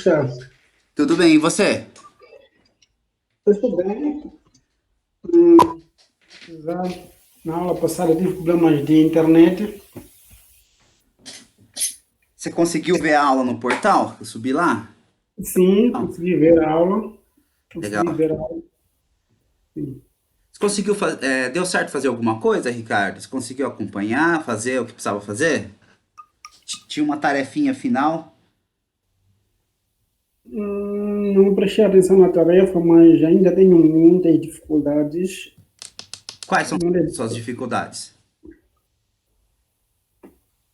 Certo. Tudo bem, e você? Tudo bem. Já na aula passada tive problemas de internet. Você conseguiu ver a aula no portal? Eu subi lá? Sim, Não. consegui ver a aula. Consegui Legal. ver a aula. Sim. Você conseguiu deu certo fazer alguma coisa, Ricardo? Você conseguiu acompanhar, fazer o que precisava fazer? Tinha uma tarefinha final? Não prestei atenção na tarefa, mas ainda tenho muitas dificuldades. Quais são Muitas- suas dificuldades?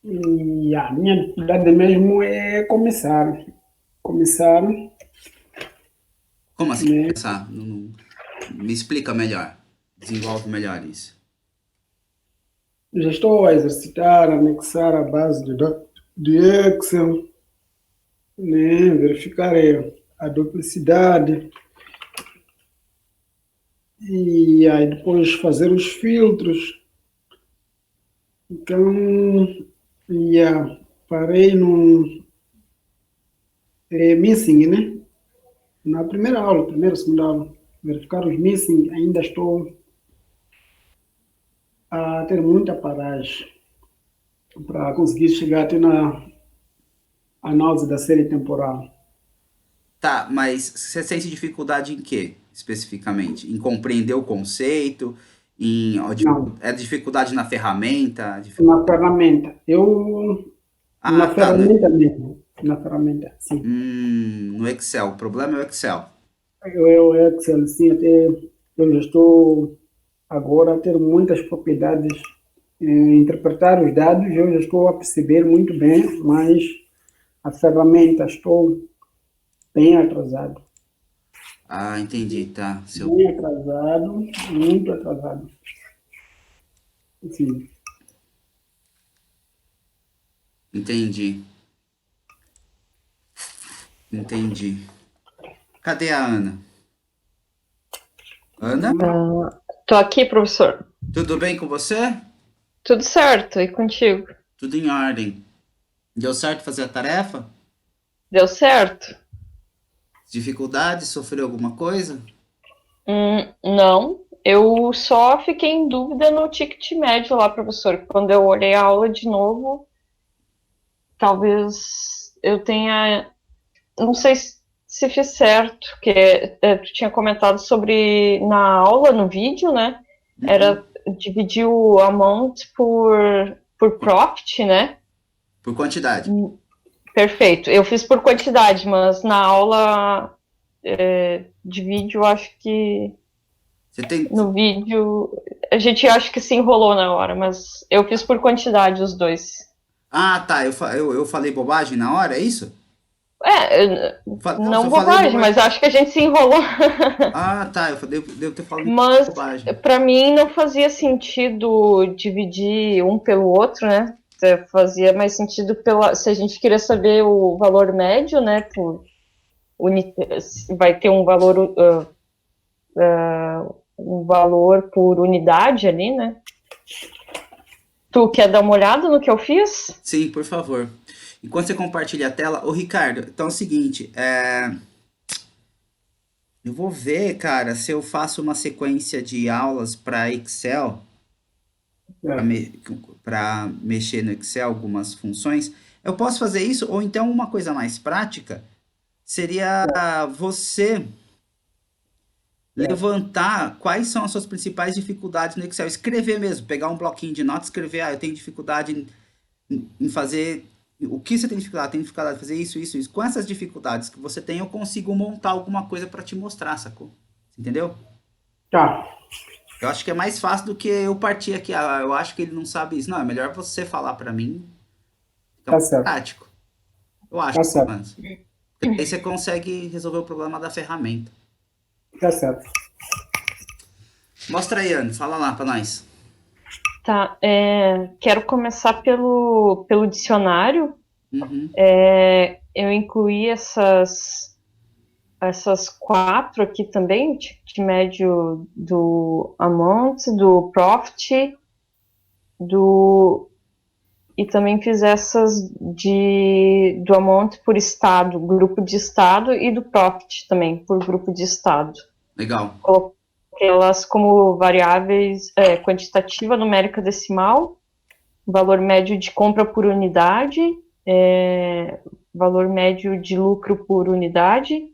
E a minha dificuldade mesmo é começar. Começar, Como assim né? começar? Me explica melhor. Desenvolve melhor isso. Já estou a exercitar, a anexar a base de Excel, né? Verificar a duplicidade. E aí depois fazer os filtros. Então, parei no missing, né? Na primeira aula, primeira, segunda aula, verificar os missing, ainda estou a ter muita paragem para conseguir chegar até na análise da série temporal. Tá, mas você sente dificuldade em quê, especificamente? Em compreender o conceito? Não, É dificuldade na ferramenta? na ferramenta. Na Ah, tá. ferramenta mesmo. Na ferramenta, sim. No Excel. O problema é o Excel. Eu Excel, sim, até eu já estou agora a ter muitas propriedades, interpretar os dados, eu já estou a perceber muito bem, mas a ferramenta estou bem atrasado. Ah, entendi, tá. Bem atrasado, muito atrasado. Sim. Entendi, entendi. Cadê a Ana? Ana, Tô aqui, professor. tudo bem com você? Tudo certo, e contigo? Tudo em ordem. Deu certo fazer a tarefa? Deu certo? Dificuldade? Sofreu alguma coisa? Não. Eu só fiquei em dúvida no ticket médio lá, professor. Quando eu olhei a aula de novo, talvez eu tenha. Não sei se fiz certo, porque tu tinha comentado sobre na aula, no vídeo, né? Uhum. Era dividir o amount por Por, profit, né? por quantidade. Perfeito. Eu fiz por quantidade, mas na aula de vídeo, acho que Você tem. no vídeo a gente acha que se enrolou na hora, mas eu fiz por quantidade os dois. Ah, tá. Eu falei bobagem na hora, é isso? Não, se Não eu falei bobagem, mas bobagem. acho que a gente se enrolou. Ah, tá. Devo ter falado Mas bobagem. para mim não fazia sentido dividir um pelo outro, né? Fazia mais sentido se a gente queria saber o valor médio, né? Vai ter um valor por unidade ali, né? Tu quer dar uma olhada no que eu fiz? Sim, por favor. Enquanto você compartilha a tela, ô Ricardo, então é o seguinte, eu vou ver, cara, se eu faço uma sequência de aulas para Excel, para É. me, mexer no Excel algumas funções. Eu posso fazer isso, ou então uma coisa mais prática seria você Certo. levantar quais são as suas principais dificuldades no Excel. Escrever mesmo, pegar um bloquinho de notas, escrever, eu tenho dificuldade em fazer. O que você tem dificuldade? Tem dificuldade em fazer isso, isso, isso. Com essas dificuldades que você tem, eu consigo montar alguma coisa para te mostrar, sacou? Entendeu? Tá, Eu acho que é mais fácil do que eu partir aqui. Ah, eu acho que ele não sabe isso. Não, é melhor você falar para mim. Então, tá certo. prático. Eu acho, Tá pelo certo. menos. Porque aí você consegue resolver o problema da ferramenta. Tá certo. Mostra aí, Anne. Fala lá para nós. Tá, quero começar pelo dicionário. Uhum. Eu incluí essas quatro aqui também, o ticket médio do amount, do profit, do E também fiz essas do amount por estado, grupo de estado, e do profit também, por grupo de estado. Legal. Coloquei elas como variáveis quantitativa, numérica, decimal, valor médio de compra por unidade, valor médio de lucro por unidade,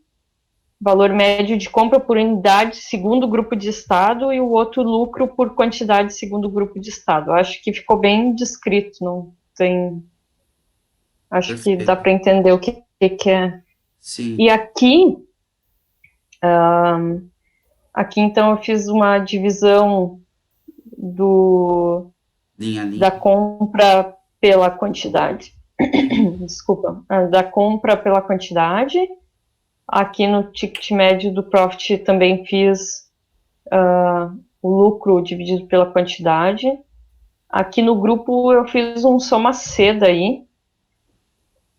valor médio de compra por unidade segundo grupo de estado e o outro lucro por quantidade segundo grupo de estado. Eu acho que ficou bem descrito, não tem... Acho que dá Perfeito. para entender o que é. Sim. E aqui então eu fiz uma divisão Linha a linha. da compra pela quantidade. Desculpa, da compra pela quantidade. Aqui no ticket médio do profit também fiz o lucro dividido pela quantidade. Aqui no grupo eu fiz um soma C daí.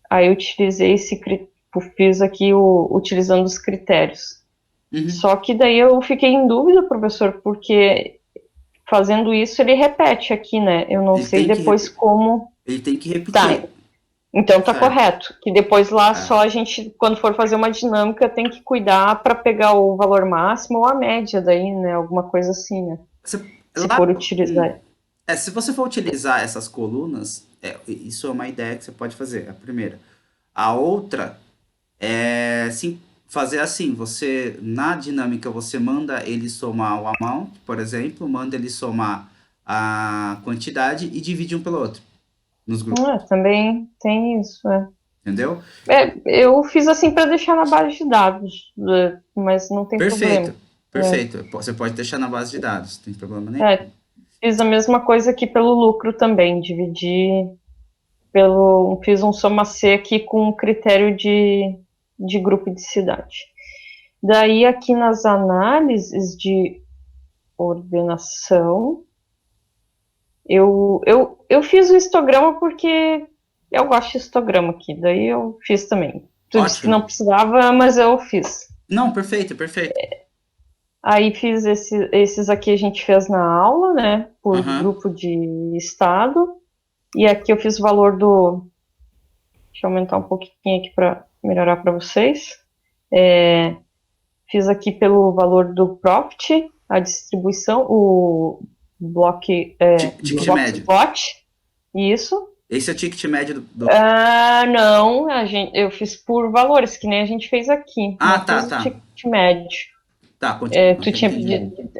Aí eu utilizei fiz aqui utilizando os critérios. Uhum. Só que daí eu fiquei em dúvida, professor, porque fazendo isso ele repete aqui, né? Eu não Ele sei tem que depois como... Ele tem que Tá, repetir. então tá Certo. correto. Que depois lá É. só a gente, quando for fazer uma dinâmica, tem que cuidar para pegar o valor máximo ou a média daí, né? Alguma coisa assim, né? Se Lá, for utilizar. se você for utilizar essas colunas, isso é uma ideia que você pode fazer, a primeira. A outra é sim, fazer assim, você na dinâmica você manda ele somar o amount, por exemplo, manda ele somar a quantidade e divide um pelo outro nos grupos, Também tem isso, entendeu? eu fiz assim para deixar na base de dados, mas não tem Perfeito, problema. perfeito. Você pode deixar na base de dados, não tem problema nenhum. Fiz a mesma coisa aqui pelo lucro também, fiz um soma C aqui com critério de grupo de cidade. Daí aqui nas análises de ordenação, eu fiz o histograma porque eu gosto de histograma aqui, daí eu fiz também. Tu disse que não precisava, mas eu fiz. Não, perfeito, perfeito. Aí fiz esses aqui a gente fez na aula, né, por grupo de estado. E aqui eu fiz o valor Deixa eu aumentar um pouquinho aqui para melhorar para vocês. Fiz aqui pelo valor do profit, a distribuição, o Ticket médio. Spot. Isso. Esse é o ticket médio do... Não, eu fiz por valores, que nem a gente fez aqui. Tá. O ticket médio. Tá, continua. Tu tinha pedido.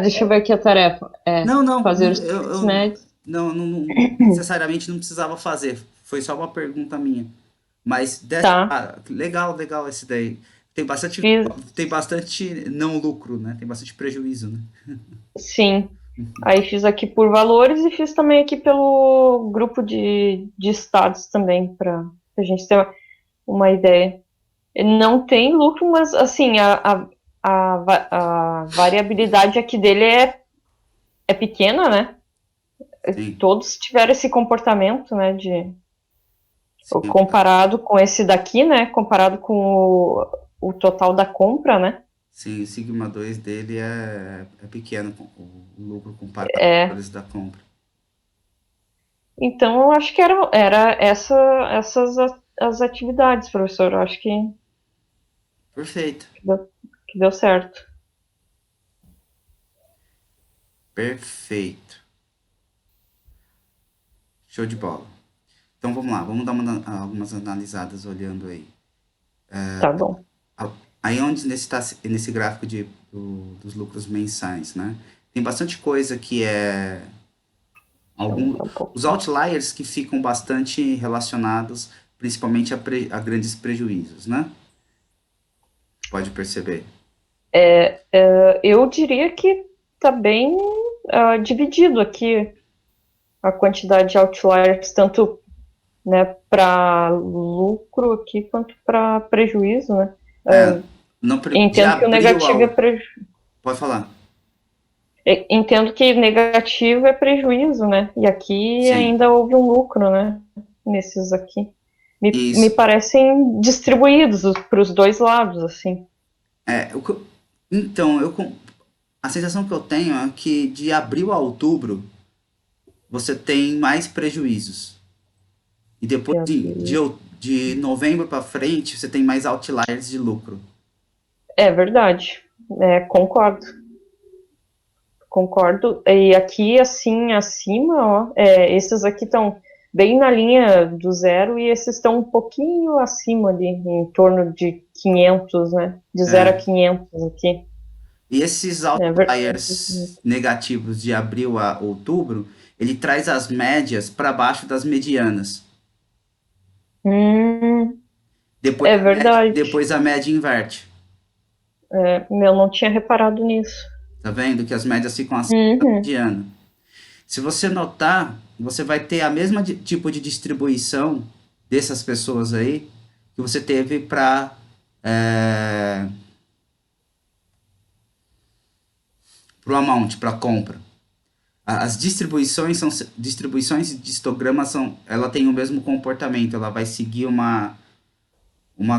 Deixa eu ver aqui a tarefa. Não, fazer os tickets médios. Não necessariamente não precisava fazer. Foi só uma pergunta minha. Mas legal esse daí. Tem bastante não lucro, né? Tem bastante prejuízo, né? Sim. Aí fiz aqui por valores e fiz também aqui pelo grupo de estados também, para a gente ter uma ideia. Não tem lucro, mas assim, a variabilidade aqui dele é pequena, né? Sim. Todos tiveram esse comportamento, né? Comparado com esse daqui, né? Comparado com o total da compra, né? Sim, o sigma 2 dele é pequeno, o lucro comparado com os da compra. Então, eu acho que era essas as atividades, professor. Eu acho que... Perfeito. Que deu certo. Perfeito. Show de bola. Então vamos lá, vamos dar algumas analisadas olhando aí. Tá bom. Aí onde nesse gráfico dos lucros mensais, né? Tem bastante coisa que os outliers que ficam bastante relacionados principalmente a grandes prejuízos, né? Pode perceber. Eu diria que tá bem dividido aqui a quantidade de outliers, tanto, né, para lucro aqui quanto para prejuízo, né? Entendo que o negativo é prejuízo. Pode falar. Entendo que negativo é prejuízo, né? E aqui Sim. Ainda houve um lucro, né? Nesses aqui. Me parecem distribuídos para os dois lados, assim. Então, a sensação que eu tenho é que de abril a outubro você tem mais prejuízos. E depois de novembro para frente, você tem mais outliers de lucro. É verdade. Concordo. Concordo. E aqui, assim, acima, ó, esses aqui estão bem na linha do zero e esses estão um pouquinho acima ali, em torno de 500, né? De 0 a 500 aqui. E esses outliers negativos de abril a outubro, ele traz as médias para baixo das medianas. Depois, É verdade. depois a média inverte. Eu não tinha reparado nisso. Tá vendo? Que as médias ficam acima da mediana. Se você notar, você vai ter a mesma tipo de distribuição dessas pessoas aí que você teve para o amount, para compra. As distribuições de histogramas ela tem o mesmo comportamento, ela vai seguir uma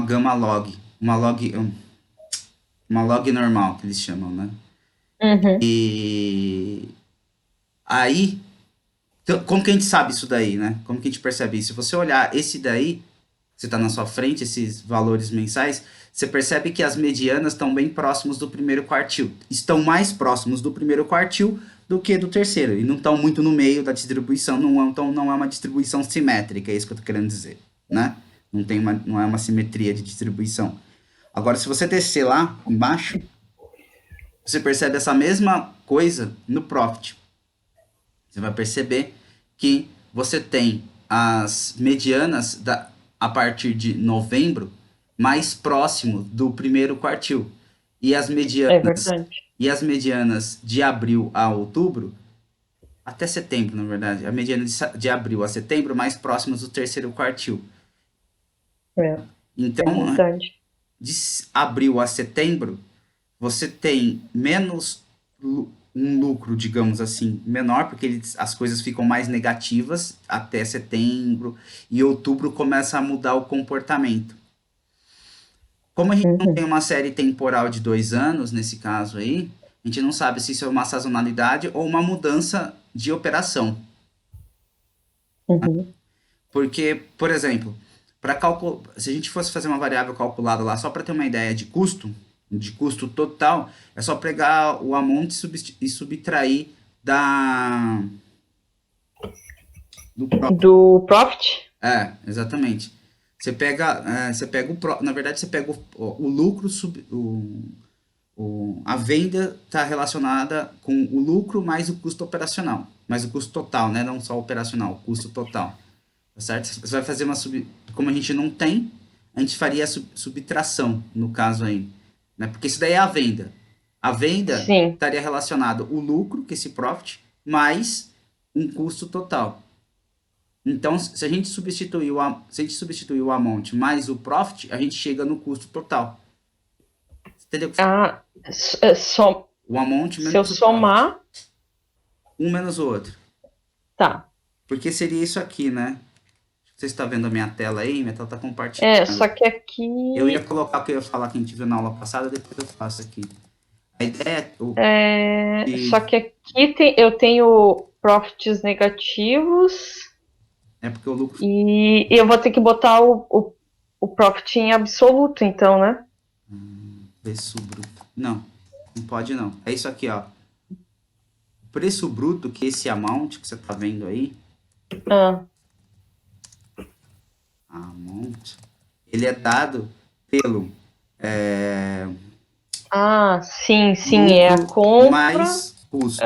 gama log, uma log normal que eles chamam, né? E aí, então, como que a gente sabe isso daí, né? Como que a gente percebe isso? Se você olhar esse daí, você está na sua frente, esses valores mensais, você percebe que as medianas estão bem próximos do primeiro quartil. Estão mais próximos do primeiro quartil do que do terceiro. E não estão muito no meio da distribuição. Não é uma distribuição simétrica, é isso que eu estou querendo dizer, né? Não é uma simetria de distribuição. Agora, se você descer lá embaixo, você percebe essa mesma coisa no profit. Você vai perceber que você tem as medianas a partir de novembro mais próximo do primeiro quartil. E as medianas de abril a outubro, até setembro, na verdade, a mediana de abril a setembro mais próximas do terceiro quartil. Então, de abril a setembro, você tem menos um lucro, digamos assim, menor, porque as coisas ficam mais negativas até setembro, e outubro começa a mudar o comportamento. Como a gente não tem uma série temporal de 2 anos, nesse caso aí, a gente não sabe se isso é uma sazonalidade ou uma mudança de operação. Porque, por exemplo, se a gente fosse fazer uma variável calculada lá, só para ter uma ideia de custo total, é só pegar o amount e subtrair do profit? Exatamente. Você pega na verdade, você pega o lucro, a venda está relacionada com o lucro mais o custo operacional, mais o custo total, né? Não só operacional, o custo total. Tá certo? Você vai fazer como a gente não tem, a gente faria a subtração, no caso aí. Né? Porque isso daí é a venda. A venda estaria relacionado o lucro, que é esse profit, mais um custo total. Então, se a gente substituir o amount mais o profit, a gente chega no custo total. Entendeu? O amount menos se eu somar... profit. Um menos o outro. Tá. Porque seria isso aqui, né? Você está vendo a minha tela aí? Minha tela está compartilhando. Só que aqui... Eu ia colocar o que eu ia falar que a gente viu na aula passada, depois eu faço aqui. A ideia Só que aqui eu tenho profits negativos... porque o lucro... E eu vou ter que botar o profit em absoluto, então, né? Preço bruto. Não pode não. É isso aqui, ó. O preço bruto, que é esse amount que você tá vendo aí. Amount. Ele é dado pelo... sim, é a compra... mais custo.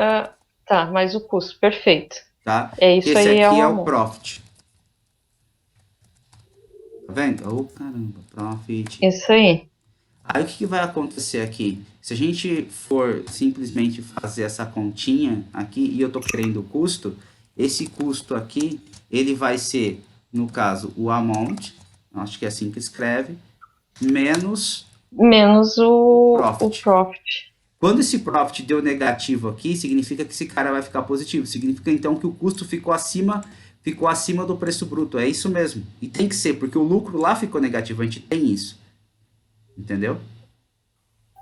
Mais o custo, perfeito. Tá? Isso esse aí aqui é o profit. Tá vendo? Caramba, profit. Isso aí. Aí o que vai acontecer aqui? Se a gente for simplesmente fazer essa continha aqui, e eu tô querendo o custo, esse custo aqui, ele vai ser, no caso, o amount, acho que é assim que escreve, menos o profit. Quando esse profit deu negativo aqui, significa que esse cara vai ficar positivo. Significa então que o custo ficou acima do preço bruto. É isso mesmo. E tem que ser, porque o lucro lá ficou negativo. A gente tem isso. Entendeu?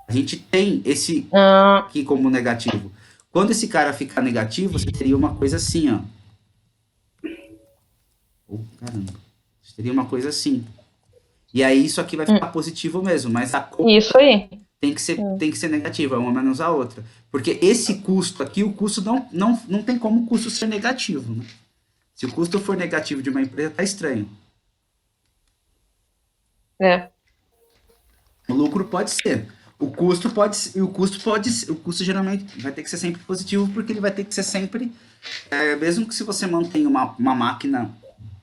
A gente tem esse aqui como negativo. Quando esse cara ficar negativo, você teria uma coisa assim, ó. Caramba. Seria uma coisa assim. E aí isso aqui vai ficar positivo mesmo, mas a compra Isso aí. tem que ser negativa, uma menos a outra. Porque esse custo aqui, o custo não tem como o custo ser negativo, né? Se o custo for negativo de uma empresa, tá estranho. É. O lucro pode ser. O custo geralmente vai ter que ser sempre positivo, porque ele vai ter que ser sempre, mesmo que se você mantém uma máquina,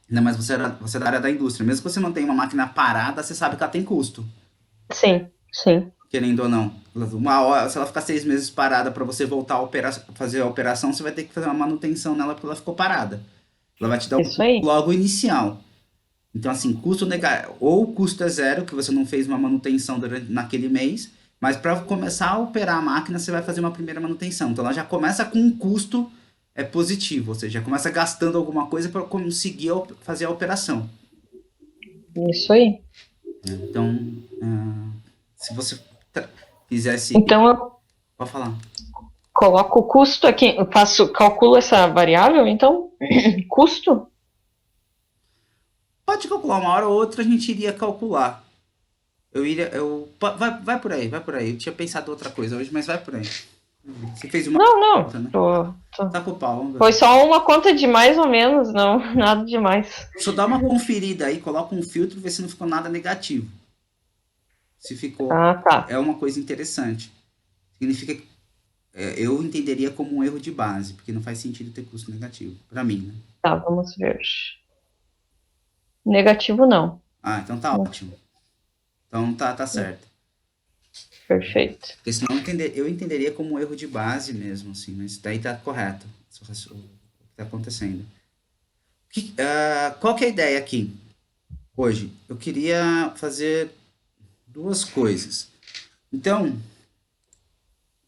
ainda mais você é da área da indústria, mesmo que você mantenha uma máquina parada, você sabe que ela tem custo, Sim, sim. querendo ou não. Uma hora, se ela ficar 6 meses parada para você voltar a fazer a operação, você vai ter que fazer uma manutenção nela porque ela ficou parada. Ela vai te dar um Isso custo aí. logo inicial. Então, assim, ou o custo é zero, que você não fez uma manutenção naquele mês, mas para começar a operar a máquina, você vai fazer uma primeira manutenção. Então, ela já começa com um custo positivo, ou seja, já começa gastando alguma coisa para conseguir fazer a operação. Isso aí. Então, se você fizesse. Então eu Pode falar. coloco o custo aqui, calculo essa variável, então? Custo? Pode calcular, uma hora ou outra a gente iria calcular. Vai por aí, vai por aí. Eu tinha pensado outra coisa hoje, mas vai por aí. Você fez uma Não. conta, né? Tô. Tá com o pau, vamos ver. Foi só uma conta de mais ou menos, não, nada demais. Só dá uma conferida aí, coloca um filtro e vê se não ficou nada negativo. Se ficou, Ah, tá. é uma coisa interessante. Significa que eu entenderia como um erro de base, porque não faz sentido ter custo negativo, pra mim, né? Tá, vamos ver. Negativo não. Ah, então tá ótimo. Então tá certo. Perfeito. Porque senão eu entenderia como um erro de base mesmo, assim, mas daí tá correto o que tá acontecendo. Qual que é a ideia aqui? Hoje, eu queria fazer duas coisas. Então, o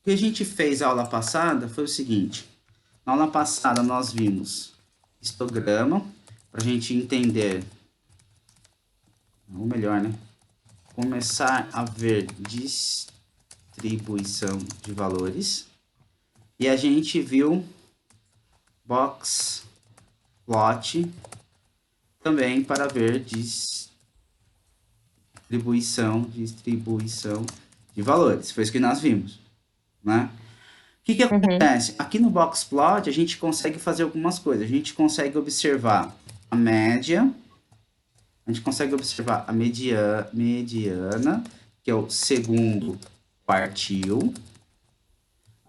que a gente fez na aula passada foi o seguinte. Na aula passada nós vimos histograma, para a gente entender, ou melhor, né? Começar a ver distribuição de valores. E a gente viu box plot também para ver distribuição de valores. Foi isso que nós vimos, né? O que acontece? Aqui no box plot a gente consegue fazer algumas coisas. A gente consegue observar a média, a gente consegue observar a mediana, que é o segundo quartil.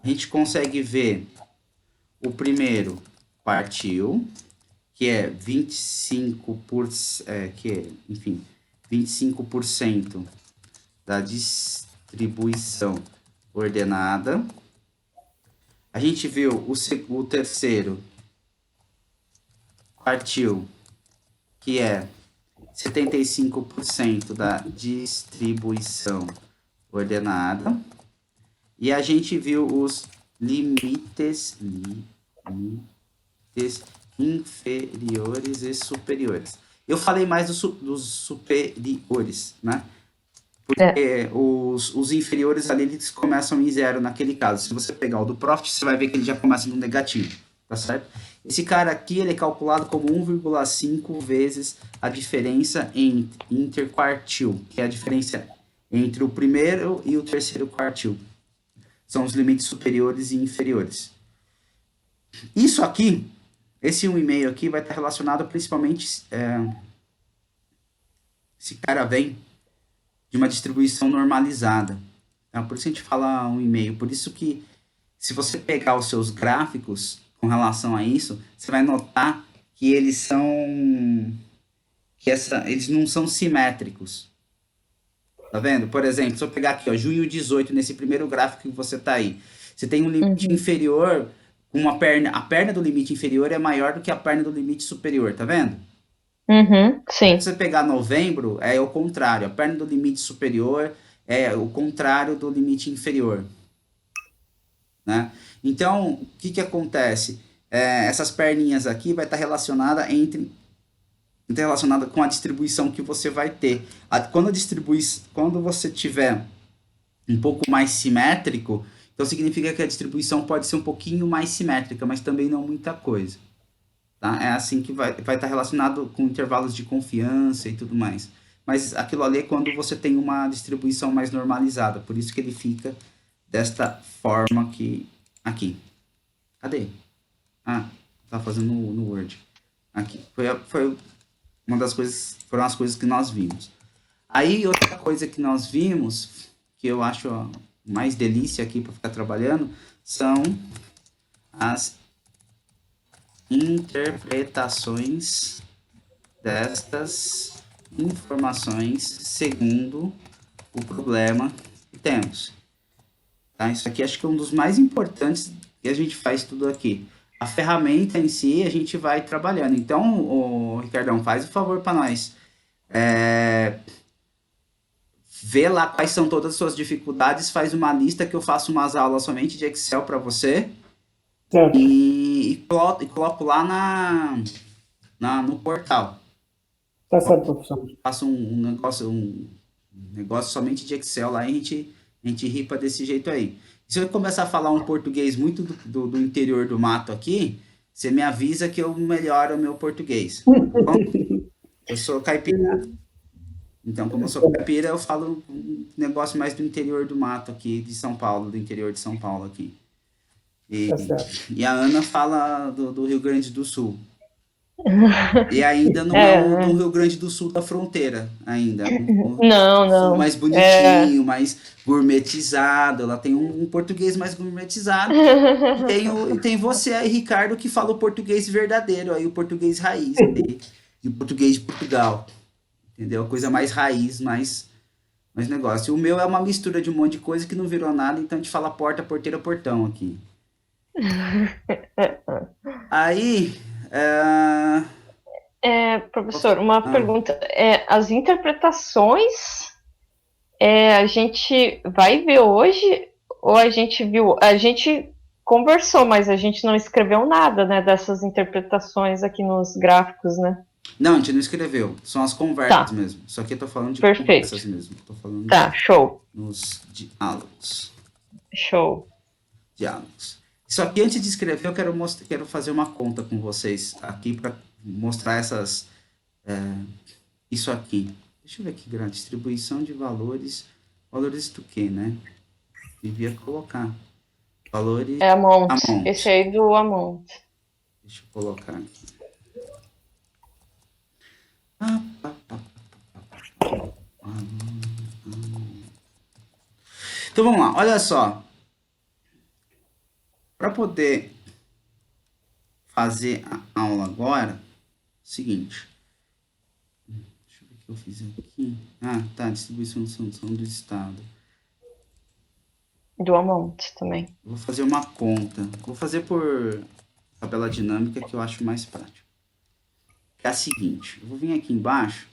A gente consegue ver o primeiro quartil, que é 25% da distribuição ordenada. A gente viu o terceiro quartil, que é 75% da distribuição ordenada. E a gente viu os limites inferiores e superiores. Eu falei mais dos superiores, né? Porque os inferiores ali, eles começam em zero naquele caso. Se você pegar o do Profit, você vai ver que ele já começa no negativo, tá certo? Esse cara aqui, ele é calculado como 1,5 vezes a diferença interquartil, que é a diferença entre o primeiro e o terceiro quartil. São os limites superiores e inferiores. Isso aqui, esse 1,5 aqui vai estar relacionado principalmente... esse cara vem de uma distribuição normalizada. Então, por isso a gente fala 1,5. Por isso que, se você pegar os seus gráficos com relação a isso, você vai notar que eles são... eles não são simétricos. Tá vendo? Por exemplo, se eu pegar aqui, ó, junho 18, nesse primeiro gráfico que você tá aí, você tem um limite inferior, a perna do limite inferior é maior do que a perna do limite superior, tá vendo? Sim. Se você pegar novembro, é o contrário. A perna do limite superior é o contrário do limite inferior, né? Então, o que acontece? Essas perninhas aqui vai estar relacionada com a distribuição que você vai ter. Quando você tiver um pouco mais simétrico, então significa que a distribuição pode ser um pouquinho mais simétrica, mas também não muita coisa. tá? É assim que vai estar relacionado com intervalos de confiança e tudo mais. Mas aquilo ali é quando você tem uma distribuição mais normalizada, por isso que ele fica desta forma aqui. Cadê? Ah, tá fazendo no Word. Aqui. Foi uma das coisas, foram as coisas que nós vimos. Aí outra coisa que nós vimos, que eu acho mais delícia aqui para ficar trabalhando, são as interpretações destas informações segundo o problema que temos. Tá? Isso aqui acho que é um dos mais importantes que a gente faz tudo aqui. A ferramenta em si a gente vai trabalhando. Então, Ricardão, faz o favor para nós. Vê lá quais são todas as suas dificuldades, faz uma lista que eu faço umas aulas somente de Excel para você Certo. e coloco lá no portal. Tá certo, professor. Faço um negócio somente de Excel lá e a gente ripa desse jeito aí. Se eu começar a falar um português muito do interior do mato aqui, você me avisa que eu melhoro o meu português. Bom, eu sou caipira, então como eu sou caipira, eu falo um negócio mais do interior do mato aqui, de São Paulo, do interior de São Paulo aqui. Tá certo. E a Ana fala do Rio Grande do Sul. E ainda não é o do É, Rio Grande do Sul da fronteira, ainda. não, Sul não. mais bonitinho, mais gourmetizado. Ela tem um português mais gourmetizado. E tem você aí, Ricardo, que fala o português verdadeiro, aí o português raiz. E o português de Portugal. Entendeu? Coisa mais raiz, mais negócio. O meu é uma mistura de um monte de coisa que não virou nada, então a gente fala porta, porteira, portão aqui. Aí. Professor, uma pergunta. As interpretações, a gente vai ver hoje ou a gente viu? A gente conversou, mas a gente não escreveu nada, né, dessas interpretações aqui nos gráficos, né? Não, a gente não escreveu. São as conversas Tá, mesmo. Isso aqui eu tô falando de perfeito. conversas mesmo. Tô falando Tá, show, nos diálogos. show. Diálogos. Isso aqui, antes de escrever, eu quero fazer uma conta com vocês aqui para mostrar isso aqui. Deixa eu ver aqui, distribuição de valores. Valores do que, né? Devia colocar. Valores É amount. Esse amount. aí do amount. Deixa eu colocar aqui. Então vamos lá, olha só. Para poder fazer a aula agora, seguinte. Deixa eu ver o que eu fiz aqui. Ah, tá, distribuição do estado. Do amount também. Vou fazer uma conta. Vou fazer por tabela dinâmica que eu acho mais prático. É a seguinte, eu vou vir aqui embaixo.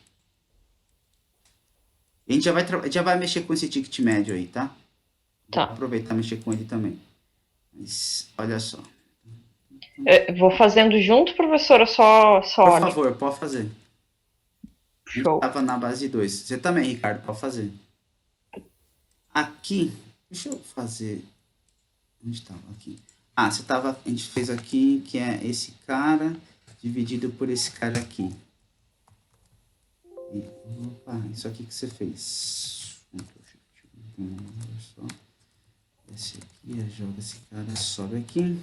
A gente já vai mexer com esse ticket médio aí, tá? Tá. Vou aproveitar e mexer com ele também. Mas, olha só. Vou fazendo junto, professora, só Por olha. favor, pode fazer. Show. Estava na base 2. Você também, Ricardo, pode fazer. Aqui, deixa eu fazer. Onde estava aqui? Ah, a gente fez aqui que é esse cara dividido por esse cara aqui. E, opa, isso aqui que você fez. Só. Esse aqui, joga esse cara, sobe aqui.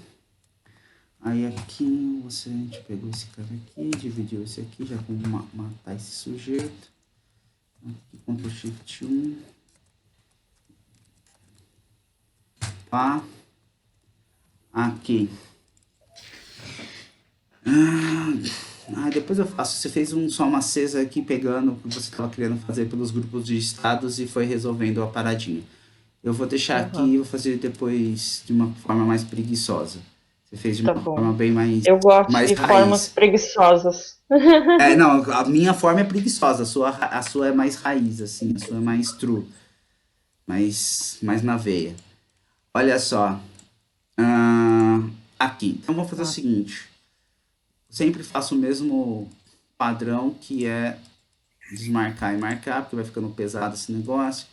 Aí aqui a gente pegou esse cara aqui, dividiu esse aqui, já vamos matar esse sujeito. Aqui, Ctrl Shift 1. Pá. Aqui. Depois eu faço. Você fez só uma cesa aqui pegando o que você estava querendo fazer pelos grupos de estados e foi resolvendo a paradinha. Eu vou deixar aqui e vou fazer depois de uma forma mais preguiçosa. Você fez de uma forma bem mais Eu gosto mais de raiz. formas preguiçosas. Não, a minha forma é preguiçosa, a sua é mais raiz, assim, a sua é mais true, mais na veia. Olha só, aqui, então vamos fazer o seguinte, sempre faço o mesmo padrão que é desmarcar e marcar, porque vai ficando pesado esse negócio.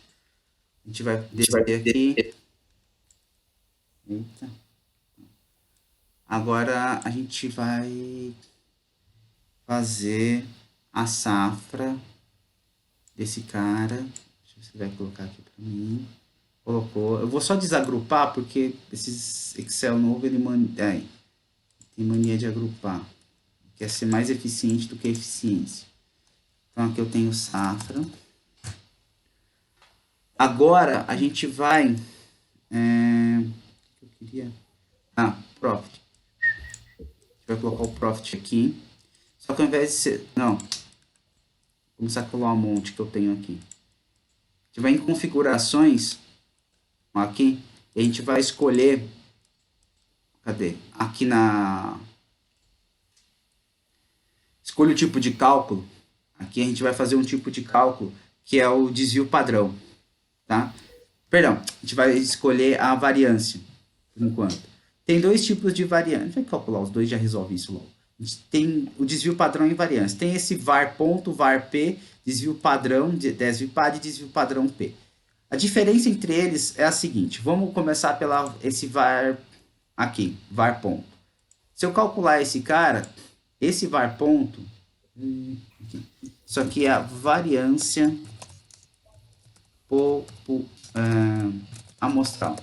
A gente vai descer aqui. Eita. Agora a gente vai fazer a safra desse cara. Deixa eu ver se ele vai colocar aqui para mim. Colocou. Eu vou só desagrupar, porque esses Excel novo, ele tem mania de agrupar. Quer ser mais eficiente do que eficiência. Então, aqui eu tenho safra. Agora, a gente vai... eu queria... profit. A gente vai colocar o profit aqui. Só que ao invés de ser... Não. Vou começar a colar um monte que eu tenho aqui. A gente vai em configurações. Aqui. E a gente vai escolher... Cadê? Aqui na... Escolha o tipo de cálculo. Aqui a gente vai fazer um tipo de cálculo que é o desvio padrão. Tá? Perdão, a gente vai escolher a variância, por enquanto. Tem dois tipos de variância. Vai calcular os dois, já resolve isso logo. A gente tem o desvio padrão e variância. Tem esse var ponto, var p, desvio padrão, desvio pad e desvio padrão p. A diferença entre eles é a seguinte. Vamos começar pela esse var aqui, var ponto. Se eu calcular esse cara, esse var ponto, isso aqui é a variância amostral.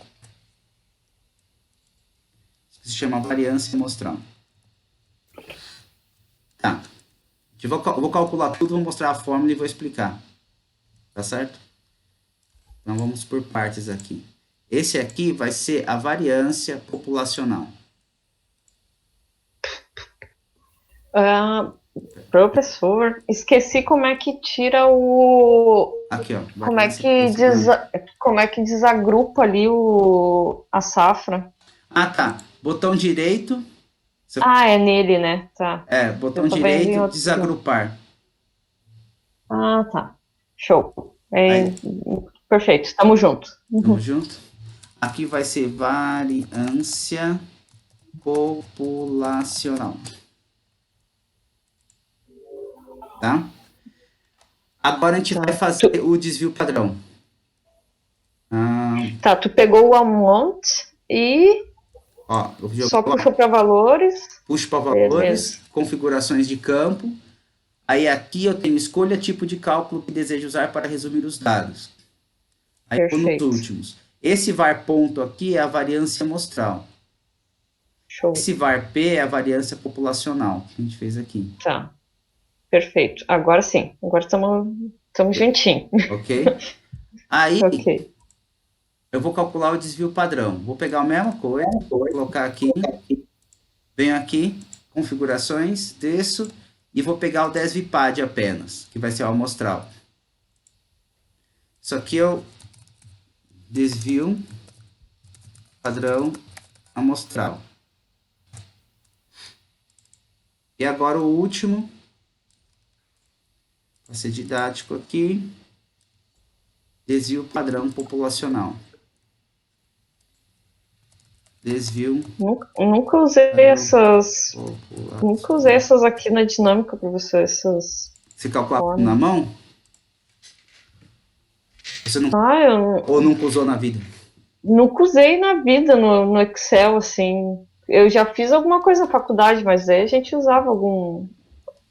Se chama variância amostral. Tá. Eu vou calcular tudo, vou mostrar a fórmula e vou explicar. Tá certo? Então vamos por partes aqui. Esse aqui vai ser a variância populacional. Professor, esqueci como é que tira o... Aqui, ó. Como é que desagrupa ali a safra? Tá. Botão direito. É nele, né? Tá. Botão direito, desagrupar. Tá. Show. Perfeito, tamo junto. Tamo junto. Aqui vai ser variância populacional. Tá? Agora a gente vai fazer o desvio padrão. Tá, tu pegou o amount e... só puxou para valores. Puxo para valores, configurações de campo. Aí aqui eu tenho escolha tipo de cálculo que desejo usar para resumir os dados. Aí vou nos últimos. Esse var ponto aqui é a variância amostral. Show. Esse var p é a variância populacional que a gente fez aqui. Tá. Perfeito. Agora sim. Agora estamos juntinho. Ok? Aí eu vou calcular o desvio padrão. Vou pegar a mesma coisa, vou colocar aqui. Venho aqui, configurações, desço e vou pegar o desvipad apenas, que vai ser o amostral. Isso aqui eu desvio padrão amostral. E agora o último, para ser didático aqui, desvio padrão populacional. Desvio. Nunca usei essas. Nunca usei essas aqui na dinâmica, professor. Você calcula na mão? Você não... Ou nunca usou na vida? Nunca usei na vida no Excel, assim. Eu já fiz alguma coisa na faculdade, mas aí a gente usava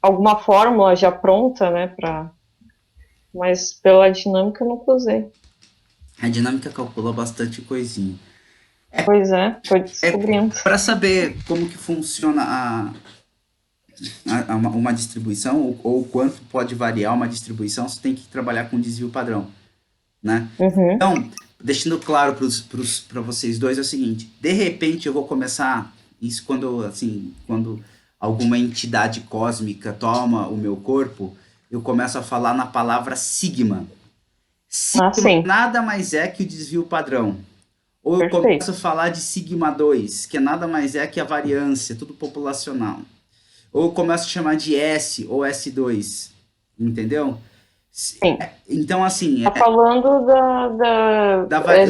alguma fórmula já pronta, né? Mas pela dinâmica eu nunca usei. A dinâmica calcula bastante coisinha. Pois é, foi descobrindo. Para saber como que funciona uma distribuição, ou quanto pode variar uma distribuição, você tem que trabalhar com desvio padrão, né? Uhum. Então, deixando claro para vocês dois é o seguinte, de repente eu vou começar, isso quando alguma entidade cósmica toma o meu corpo, eu começo a falar na palavra sigma. Sigma nada mais é que o desvio padrão. Ou eu começo a falar de sigma 2, que nada mais é que a variância, tudo populacional. Ou eu começo a chamar de S ou S2, entendeu? Sim. Então, assim... Tá falando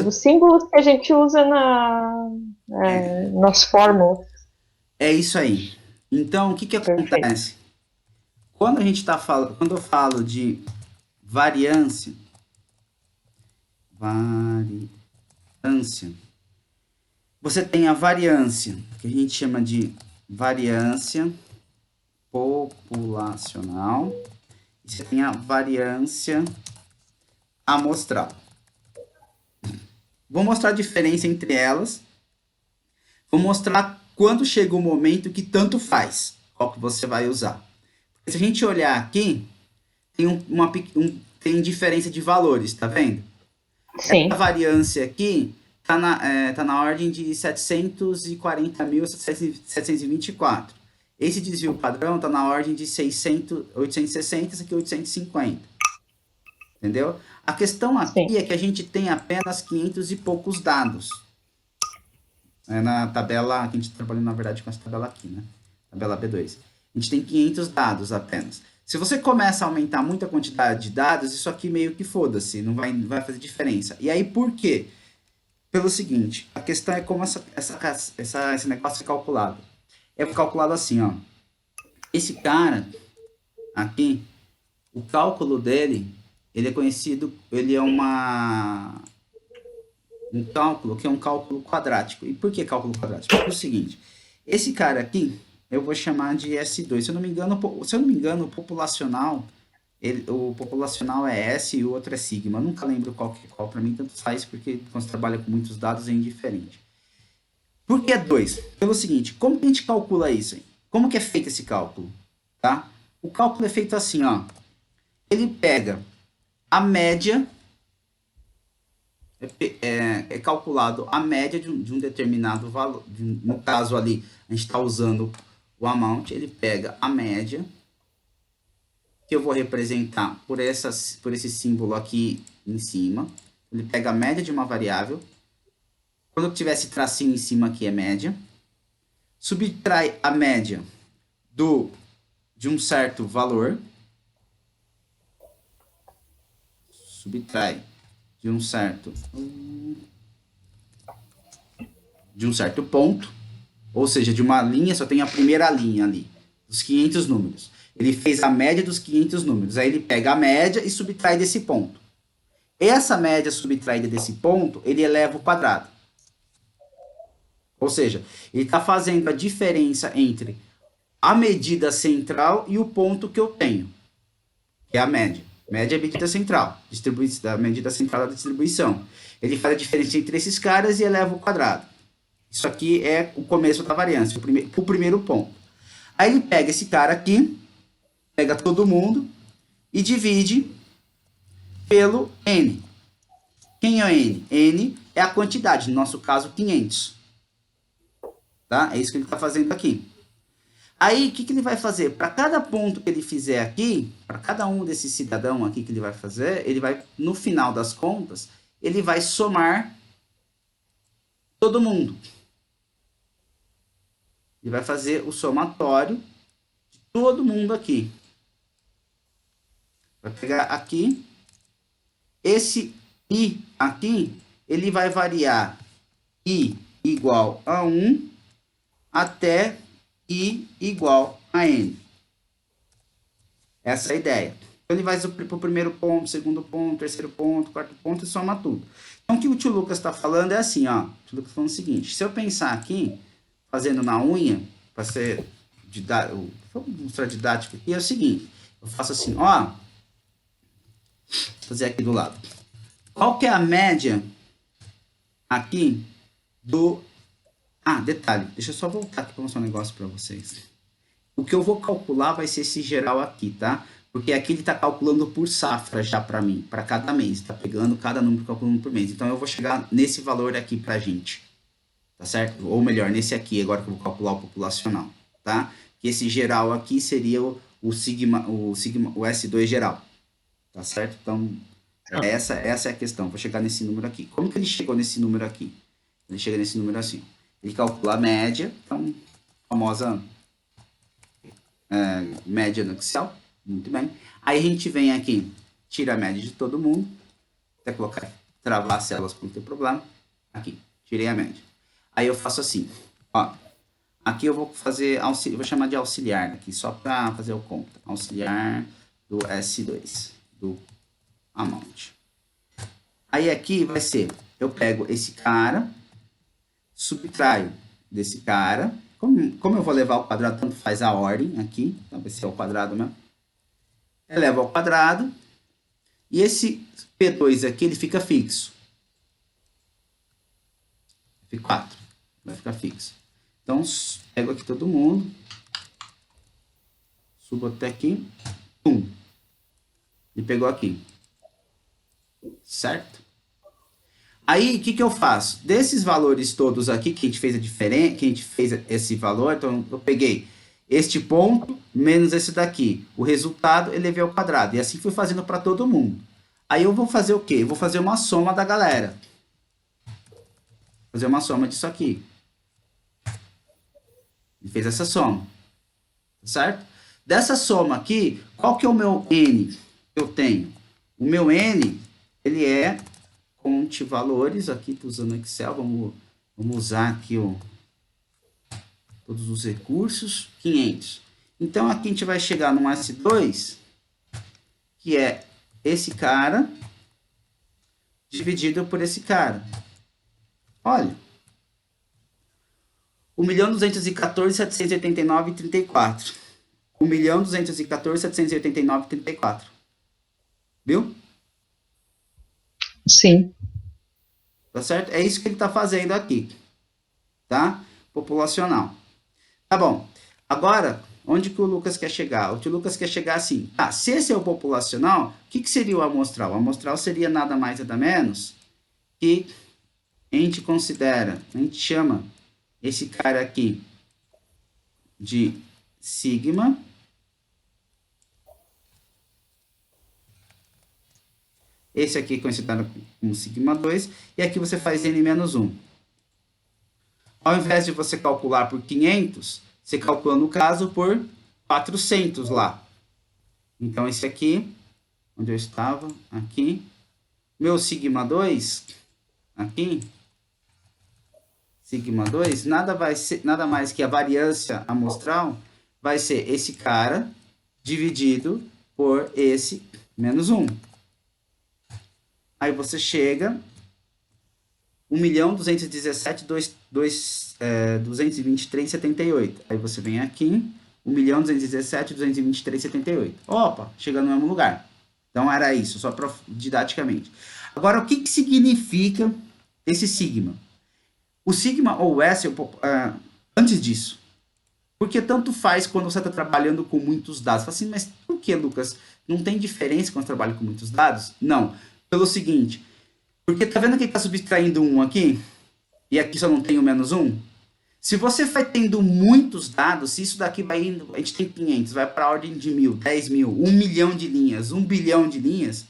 dos símbolos que a gente usa nas fórmulas. É isso aí. Então, o que acontece? Quando eu falo de variância, você tem a variância, que a gente chama de variância populacional e você tem a variância amostral. Vou mostrar a diferença entre elas. Vou mostrar quando chega o momento que tanto faz qual que você vai usar. Se a gente olhar aqui, tem diferença de valores, tá vendo? Sim. A variância aqui tá na ordem de 740.724. Esse desvio padrão tá na ordem de 860, esse aqui 850. Entendeu? A questão aqui Sim. é que a gente tem apenas 500 e poucos dados. Na tabela, que a gente está trabalhando, na verdade, com essa tabela aqui, né? Tabela B2. A gente tem 500 dados apenas. Se você começa a aumentar muito a quantidade de dados, isso aqui meio que foda-se, não vai fazer diferença. E aí, por quê? Pelo seguinte, a questão é como esse negócio é calculado. É calculado assim, ó. Esse cara aqui, o cálculo dele, ele é conhecido, ele é um cálculo que é um cálculo quadrático. E por que cálculo quadrático? Porque é o seguinte, esse cara aqui, eu vou chamar de S2. Se eu não me engano, o populacional, o populacional é S e o outro é sigma. Eu nunca lembro qual para mim, tanto faz, porque quando você trabalha com muitos dados é indiferente. Por que 2? Pelo seguinte, como que a gente calcula isso? Como que é feito esse cálculo? Tá? O cálculo é feito assim, ó. Ele pega a média, é calculado a média de um determinado valor. No caso ali, a gente está usando o amount, ele pega a média, que eu vou representar por esse símbolo aqui em cima. Ele pega a média de uma variável. Quando eu tiver esse tracinho em cima aqui é média. Subtrai a média de um certo valor. Subtrai de um certo ponto, ou seja, de uma linha, só tem a primeira linha ali, dos 500 números. Ele fez a média dos 500 números, aí ele pega a média e subtrai desse ponto. Essa média subtraída desse ponto, ele eleva o quadrado. Ou seja, ele está fazendo a diferença entre a medida central e o ponto que eu tenho, que é a média. Média é a medida central, a medida central da distribuição. Ele faz a diferença entre esses caras e eleva o quadrado. Isso aqui é o começo da variância, o primeiro ponto. Aí ele pega esse cara aqui, pega todo mundo e divide pelo N. Quem é o N? N é a quantidade, no nosso caso 500. Tá? É isso que ele está fazendo aqui. Aí, o que ele vai fazer? Para cada ponto que ele fizer aqui, para cada um desses cidadãos aqui que ele vai fazer, ele vai, no final das contas, ele vai somar todo mundo. Ele vai fazer o somatório de todo mundo aqui. Vai pegar aqui. Esse I aqui, ele vai variar I igual a 1 até I igual a N. Essa é a ideia. Então, ele vai para o primeiro ponto, segundo ponto, terceiro ponto, quarto ponto e soma tudo. Então, o que o tio Lucas está falando é assim, ó. O tio Lucas está falando o seguinte. Se eu pensar aqui, fazendo na unha, para ser vou mostrar didático aqui, é o seguinte. Eu faço assim, ó. Vou fazer aqui do lado. Qual que é a média aqui do... detalhe. Deixa eu só voltar aqui para mostrar um negócio para vocês. O que eu vou calcular vai ser esse geral aqui, tá? Porque aqui ele está calculando por safra já para mim, para cada mês. Está pegando cada número calculando por mês. Então, eu vou chegar nesse valor aqui para a gente. Tá certo? Ou melhor, nesse aqui, agora que eu vou calcular o populacional. Tá? Que esse geral aqui seria o sigma, o S2 geral. Tá certo? Então, essa é a questão. Vou chegar nesse número aqui. Como que ele chegou nesse número aqui? Ele chega nesse número assim. Ele calcula a média. Então, famosa média no Excel. Muito bem. Aí a gente vem aqui, tira a média de todo mundo. Até colocar, travar as células para não ter problema. Aqui, tirei a média. Aí eu faço assim, ó. Aqui eu vou fazer, vou chamar de auxiliar aqui, só para fazer o conta. Auxiliar do S2, do amount. Aí aqui vai ser, eu pego esse cara, subtraio desse cara, Como eu vou levar ao quadrado, tanto faz a ordem aqui, então vai ser ao quadrado mesmo. Eleva ao quadrado, e esse P2 aqui, ele fica fixo. F4, vai ficar fixo. Então, pego aqui todo mundo, subo até aqui, pum, e pegou aqui, certo? Aí, o que que eu faço? Desses valores todos aqui, que a gente fez a diferença, que a gente fez esse valor, então eu peguei este ponto menos esse daqui. O resultado, elevei ao quadrado. E assim fui fazendo para todo mundo. Aí eu vou fazer o quê? Eu vou fazer uma soma da galera. Fazer uma soma disso aqui. E fez essa soma. Certo? Dessa soma aqui, qual que é o meu N que eu tenho? O meu N, ele é conte valores. Aqui estou usando Excel. Vamos usar aqui todos os recursos. 500. Então, aqui a gente vai chegar no S2, que é esse cara dividido por esse cara. Olha. 1.214.789,34. 1.214.789,34. Viu? Sim. Tá certo? É isso que ele está fazendo aqui. Tá? Populacional. Tá bom. Agora, onde que o Lucas quer chegar? O Lucas quer chegar assim. Ah, se esse é o populacional, o que seria o amostral? O amostral seria nada mais nada menos que a gente considera, a gente chama esse cara aqui de sigma. Esse aqui é considerado como sigma 2. E aqui você faz n menos 1. Ao invés de você calcular por 500, você calcula, no caso, por 400 lá. Então, esse aqui, onde eu estava, aqui. Meu sigma 2, aqui. Sigma 2, nada mais que a variância amostral vai ser esse cara dividido por esse menos 1. Aí você chega 1.217.223,78. Aí você vem aqui, 1.217.223,78. Opa, chega no mesmo lugar. Então era isso, só didaticamente. Agora, o que significa esse sigma? O sigma ou o S, antes disso, porque tanto faz quando você está trabalhando com muitos dados. Você fala assim, mas por que, Lucas? Não tem diferença quando você trabalha com muitos dados? Não. Pelo seguinte, porque tá vendo que ele está subtraindo 1 aqui? E aqui só não tem o menos 1? Se você vai tendo muitos dados, se isso daqui vai indo, a gente tem 500, vai para a ordem de 1.000, 10.000, 1 milhão de linhas, 1 bilhão de linhas,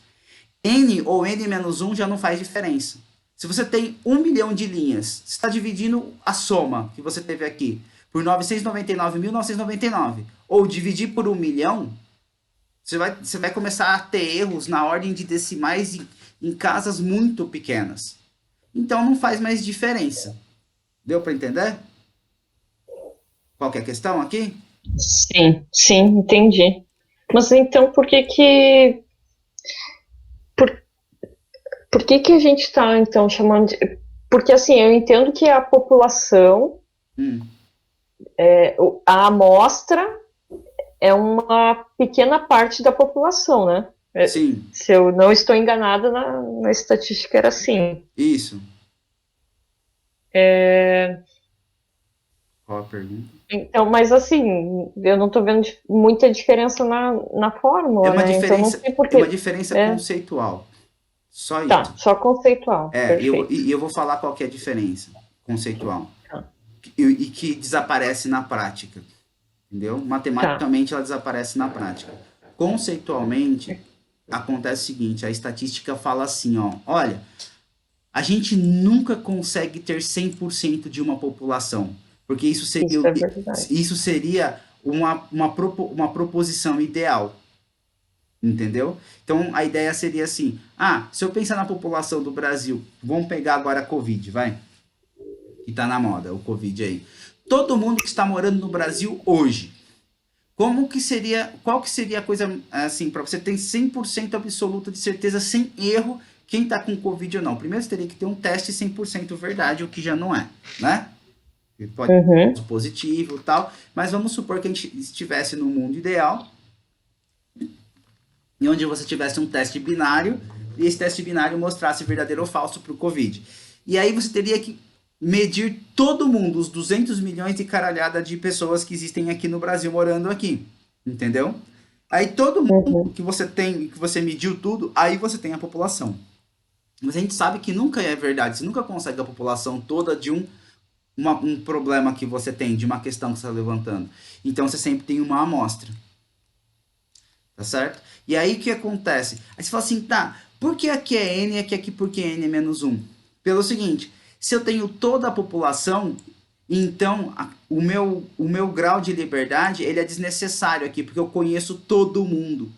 N ou N menos 1 já não faz diferença. Se você tem 1 milhão de linhas, você está dividindo a soma que você teve aqui por 999.999, ou dividir por 1 milhão, você vai começar a ter erros na ordem de decimais em casas muito pequenas. Então não faz mais diferença. Deu para entender? Qualquer questão aqui? Sim, entendi. Mas então por que a gente está então chamando de... Porque assim, eu entendo que a população, a amostra é uma pequena parte da população, né? Sim. Se eu não estou enganada, na estatística era assim. Isso. Qual a pergunta? Então, mas assim, eu não estou vendo muita diferença na fórmula, É uma né? diferença, então não sei porquê. É uma diferença conceitual. Só tá, isso. Só conceitual. Eu vou falar qual que é a diferença conceitual. Tá. E que desaparece na prática. Entendeu? Matematicamente ela desaparece na prática. Conceitualmente, acontece o seguinte, a estatística fala assim, ó, olha, a gente nunca consegue ter 100% de uma população, porque isso seria uma proposição ideal. Entendeu? Então, a ideia seria assim, se eu pensar na população do Brasil, vamos pegar agora a Covid, vai? Que tá na moda, o Covid aí. Todo mundo que está morando no Brasil hoje, qual que seria a coisa, assim, para você ter 100% absoluta de certeza, sem erro, quem tá com Covid ou não? Primeiro, você teria que ter um teste 100% verdade, o que já não é, né? Pode Uhum. ser positivo e tal, mas vamos supor que a gente estivesse no mundo ideal, em onde você tivesse um teste binário e esse teste binário mostrasse verdadeiro ou falso para o Covid. E aí você teria que medir todo mundo, os 200 milhões de caralhada de pessoas que existem aqui no Brasil morando aqui, entendeu? Aí todo mundo Uhum. que você tem, que você mediu tudo, aí você tem a população. Mas a gente sabe que nunca é verdade, você nunca consegue a população toda de um problema que você tem, de uma questão que você está levantando. Então você sempre tem uma amostra. Tá certo? E aí o que acontece? Aí você fala assim, tá, por que aqui é N e aqui por que N é menos um? Pelo seguinte, se eu tenho toda a população, então o meu grau de liberdade ele é desnecessário aqui, porque eu conheço todo mundo.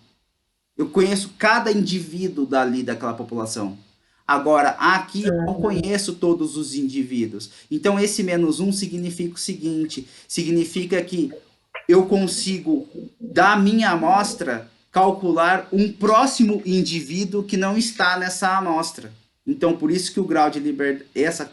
Eu conheço cada indivíduo dali daquela população. Agora, aqui eu não Uhum. conheço todos os indivíduos. Então, esse menos um significa o seguinte: significa que eu consigo, da minha amostra, calcular um próximo indivíduo que não está nessa amostra. Então, por isso que o grau de liberdade, essa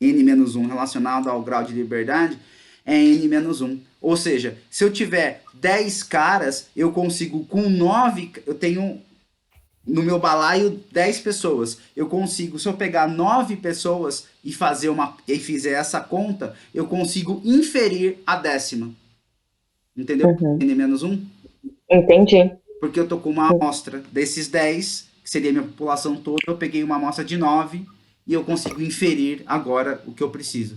n-1 relacionado ao grau de liberdade, é n-1. Ou seja, se eu tiver 10 caras, eu consigo com 9, eu tenho no meu balaio 10 pessoas. Eu consigo, se eu pegar 9 pessoas e fizer essa conta, eu consigo inferir a décima. Entendeu? Uhum. N-1? Entendi. Porque eu tô com uma amostra desses 10, que seria a minha população toda, eu peguei uma amostra de 9 e eu consigo inferir agora o que eu preciso.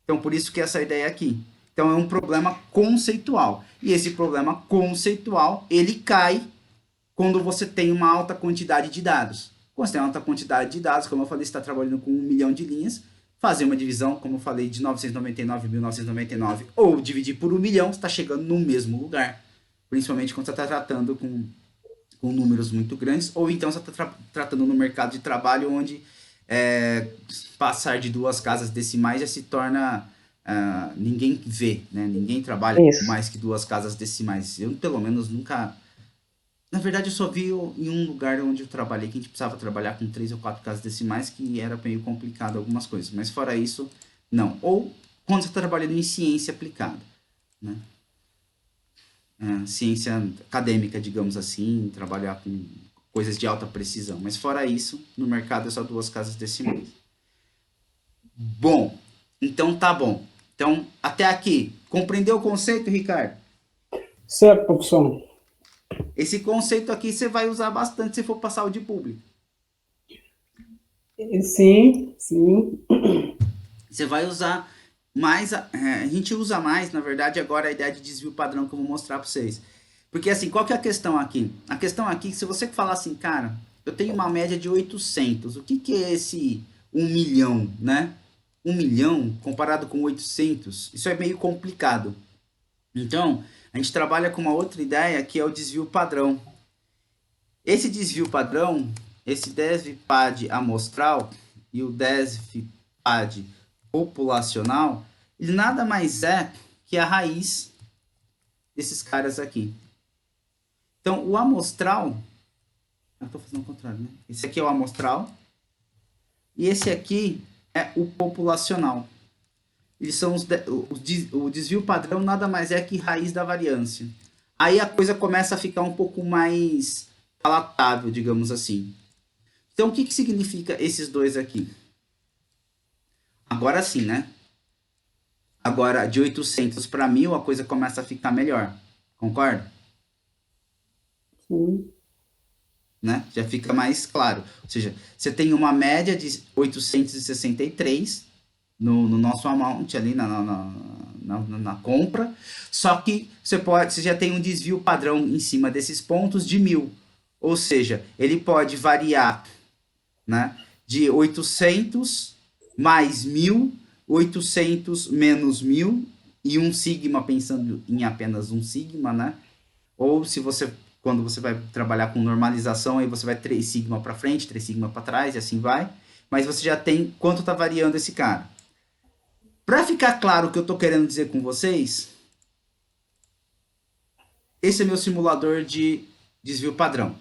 Então, por isso que essa ideia aqui. Então, é um problema conceitual. E esse problema conceitual, ele cai quando você tem uma alta quantidade de dados. Quando você tem uma alta quantidade de dados, como eu falei, você está trabalhando com 1 milhão de linhas, fazer uma divisão, como eu falei, de 999 1999, ou dividir por 1 milhão, você está chegando no mesmo lugar. Principalmente quando você está tratando com números muito grandes, ou então você está tratando no mercado de trabalho onde passar de 2 casas decimais já se torna. Ninguém vê, né? Ninguém trabalha com Isso. mais que 2 casas decimais. Eu, pelo menos, nunca. Na verdade, eu só vi em um lugar onde eu trabalhei que a gente precisava trabalhar com 3 ou 4 casas decimais, que era meio complicado algumas coisas. Mas fora isso, não. Ou quando você está trabalhando em ciência aplicada, né? Ciência acadêmica, digamos assim, trabalhar com coisas de alta precisão. Mas fora isso, no mercado é só 2 casas decimais. Bom, então tá bom. Então, até aqui. Compreendeu o conceito, Ricardo? Certo, professor. Esse conceito aqui você vai usar bastante se for para saúde pública. Sim, sim. Você vai usar mais. A gente usa mais, na verdade, agora a ideia de desvio padrão que eu vou mostrar para vocês. Porque assim, qual que é a questão aqui? A questão aqui, se você falar assim, cara, eu tenho uma média de 800, o que que é esse 1 milhão, né? 1 milhão comparado com 800, isso é meio complicado. Então, a gente trabalha com uma outra ideia que é o desvio padrão. Esse desvio padrão, esse DESVPAD amostral e o DESVPAD populacional, ele nada mais é que a raiz desses caras aqui. Então, o amostral, eu estou fazendo o contrário, né? Esse aqui é o amostral e esse aqui é o populacional. Eles são o desvio padrão nada mais é que raiz da variância. Aí a coisa começa a ficar um pouco mais palatável, digamos assim. Então, o que, que significa esses dois aqui? Agora sim, né? Agora, de 800 para 1.000, a coisa começa a ficar melhor. Concorda? Sim. Né? Já fica mais claro. Ou seja, você tem uma média de 863 no nosso amount ali na compra, só que você já tem um desvio padrão em cima desses pontos de 1.000. Ou seja, ele pode variar, né, de 800 mais 1.000, 800 menos 1.000 e um sigma, pensando em apenas um sigma, né? Ou se você, quando você vai trabalhar com normalização, aí você vai 3 sigma para frente, 3 sigma para trás e assim vai. Mas você já tem quanto está variando esse cara. Para ficar claro o que eu estou querendo dizer com vocês, esse é meu simulador de desvio padrão.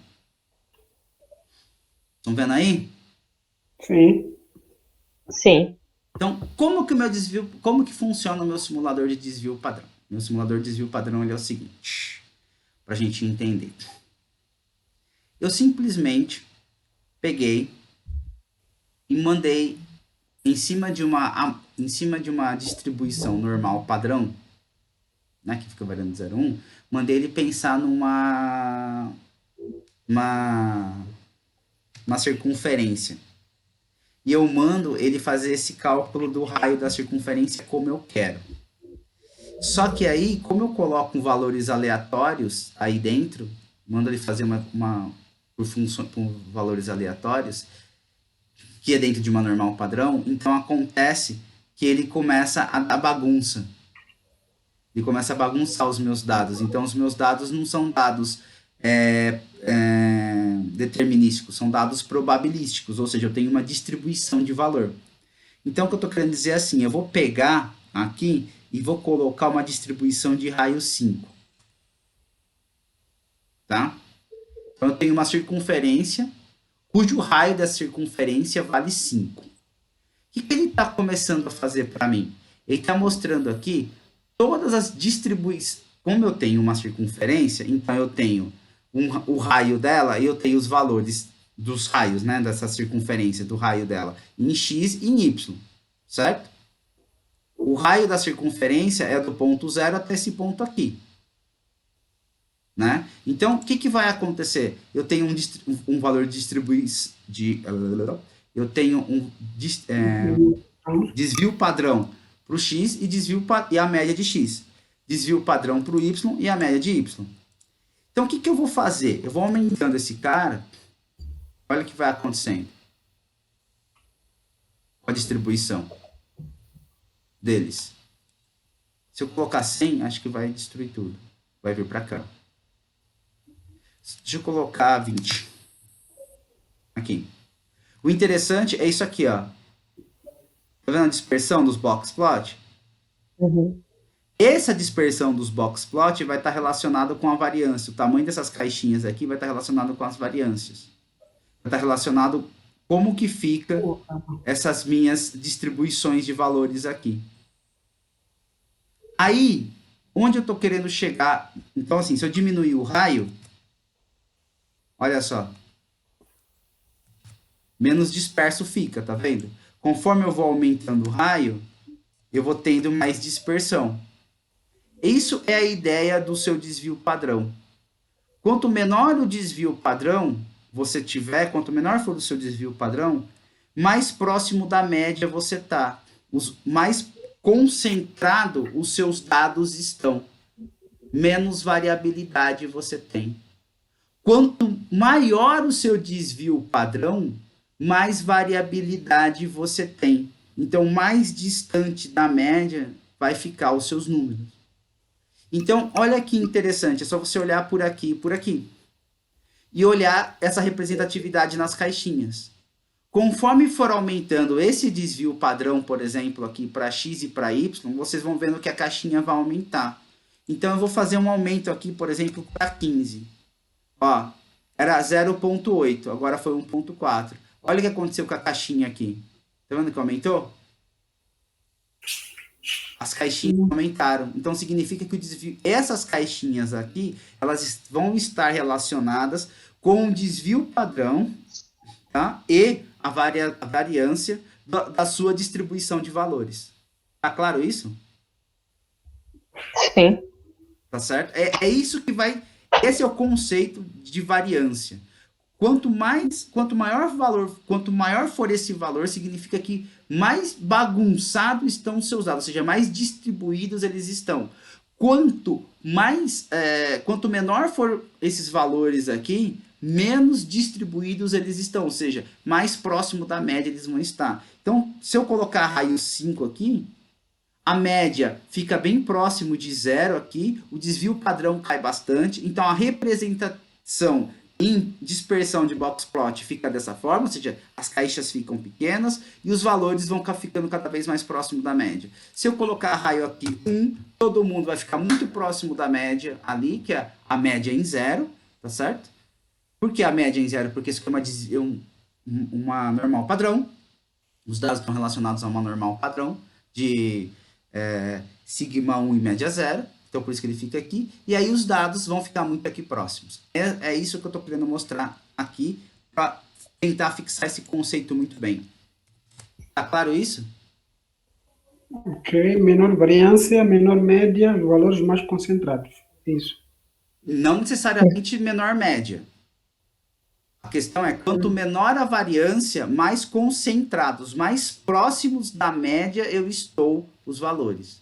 Estão vendo aí? Sim. Sim. Então, como que funciona o meu simulador de desvio padrão? Meu simulador de desvio padrão ele é o seguinte, para a gente entender. Eu simplesmente peguei e mandei em cima de uma distribuição normal padrão, né, que fica variando de 0 a 1, mandei ele pensar uma, uma circunferência. E eu mando ele fazer esse cálculo do raio da circunferência como eu quero. Só que aí, como eu coloco valores aleatórios aí dentro, mando ele fazer por valores aleatórios, que é dentro de uma normal padrão, então acontece que ele começa a dar bagunça. Ele começa a bagunçar os meus dados. Então, os meus dados não são dados determinísticos, são dados probabilísticos, ou seja, eu tenho uma distribuição de valor. Então, o que eu estou querendo dizer é assim, eu vou pegar aqui e vou colocar uma distribuição de raio 5. Tá? Então, eu tenho uma circunferência cujo raio da circunferência vale 5. O que ele está começando a fazer para mim? Ele está mostrando aqui todas as distribuições. Como eu tenho uma circunferência, então eu tenho o raio dela e eu tenho os valores dos raios, né, dessa circunferência, do raio dela, em x e em y, certo? O raio da circunferência é do ponto 0 até esse ponto aqui. Né? Então, o que vai acontecer? Eu tenho um valor eu tenho um desvio padrão para o x e a média de x. Desvio padrão para o y e a média de y. Então, o que eu vou fazer? Eu vou aumentando esse cara. Olha o que vai acontecendo com a distribuição deles. Se eu colocar 100, acho que vai destruir tudo. Vai vir para cá. Deixa eu colocar 20. Aqui. O interessante é isso aqui, ó. Tá vendo a dispersão dos box plot? Uhum. Essa dispersão dos box plot vai estar relacionada com a variância. O tamanho dessas caixinhas aqui vai estar relacionado com as variâncias. Vai estar relacionado como que fica essas minhas distribuições de valores aqui. Aí, onde eu estou querendo chegar? Então, assim, se eu diminuir o raio, olha só, menos disperso fica, tá vendo? Conforme eu vou aumentando o raio, eu vou tendo mais dispersão. Isso é a ideia do seu desvio padrão. Quanto menor o desvio padrão você tiver, quanto menor for o seu desvio padrão, mais próximo da média você está. Mais concentrado os seus dados estão. Menos variabilidade você tem. Quanto maior o seu desvio padrão, mais variabilidade você tem. Então, mais distante da média vai ficar os seus números. Então, olha que interessante, é só você olhar por aqui e por aqui. E olhar essa representatividade nas caixinhas. Conforme for aumentando esse desvio padrão, por exemplo, aqui para x e para y, vocês vão vendo que a caixinha vai aumentar. Então, eu vou fazer um aumento aqui, por exemplo, para 15. Ó, era 0,8, agora foi 1,4. Olha o que aconteceu com a caixinha aqui. Tá vendo que aumentou? As caixinhas aumentaram. Então, significa que o desvio, essas caixinhas aqui, elas vão estar relacionadas com o desvio padrão, tá? E a variância da sua distribuição de valores. Tá claro isso? Sim. Tá certo? É isso que vai... Esse é o conceito de variância. Quanto maior for esse valor, significa que mais bagunçados estão os seus dados, ou seja, mais distribuídos eles estão. Quanto menor for esses valores aqui, menos distribuídos eles estão, ou seja, mais próximo da média eles vão estar. Então, se eu colocar raio 5 aqui, a média fica bem próximo de 0 aqui, o desvio padrão cai bastante, então a representação em dispersão de box plot fica dessa forma, ou seja, as caixas ficam pequenas e os valores vão ficando cada vez mais próximo da média. Se eu colocar raio aqui 1, todo mundo vai ficar muito próximo da média ali, que é a média em 0, tá certo? Por que a média em 0? Porque isso aqui é uma normal padrão. Os dados estão relacionados a uma normal padrão de sigma 1 e média 0. Então, por isso que ele fica aqui. E aí os dados vão ficar muito aqui próximos. É isso que eu estou querendo mostrar aqui para tentar fixar esse conceito muito bem. Tá claro isso? Ok, menor variância, menor média, valores mais concentrados. Isso. Não necessariamente menor média. A questão é, quanto menor a variância, mais concentrados, mais próximos da média eu estou os valores.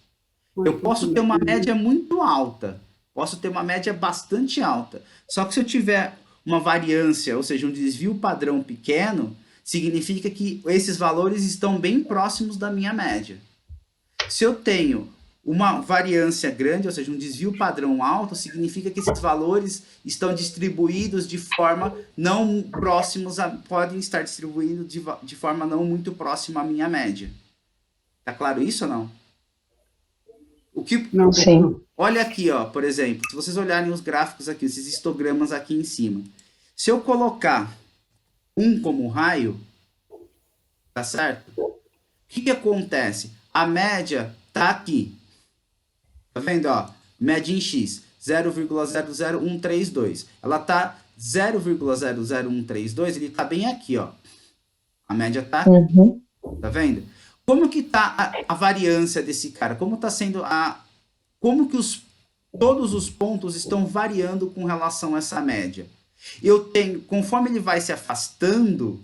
Eu posso ter uma média muito alta, posso ter uma média bastante alta. Só que se eu tiver uma variância, ou seja, um desvio padrão pequeno, significa que esses valores estão bem próximos da minha média. Se eu tenho uma variância grande, ou seja, um desvio padrão alto, significa que esses valores estão distribuídos de forma não próximos, podem estar distribuídos de forma não muito próxima à minha média. Tá claro isso ou não? O que... Não, Sim. Olha aqui, ó, por exemplo, se vocês olharem os gráficos aqui, esses histogramas aqui em cima. Se eu colocar 1 como raio, tá certo? O que acontece? A média tá aqui. Tá vendo, ó? Média em X, 0,00132. Ela tá 0,00132, ele tá bem aqui, ó. A média tá aqui. Uhum. Tá vendo? Como que tá a variância desse cara? Como tá sendo como que todos os pontos estão variando com relação a essa média? Eu tenho, conforme ele vai se afastando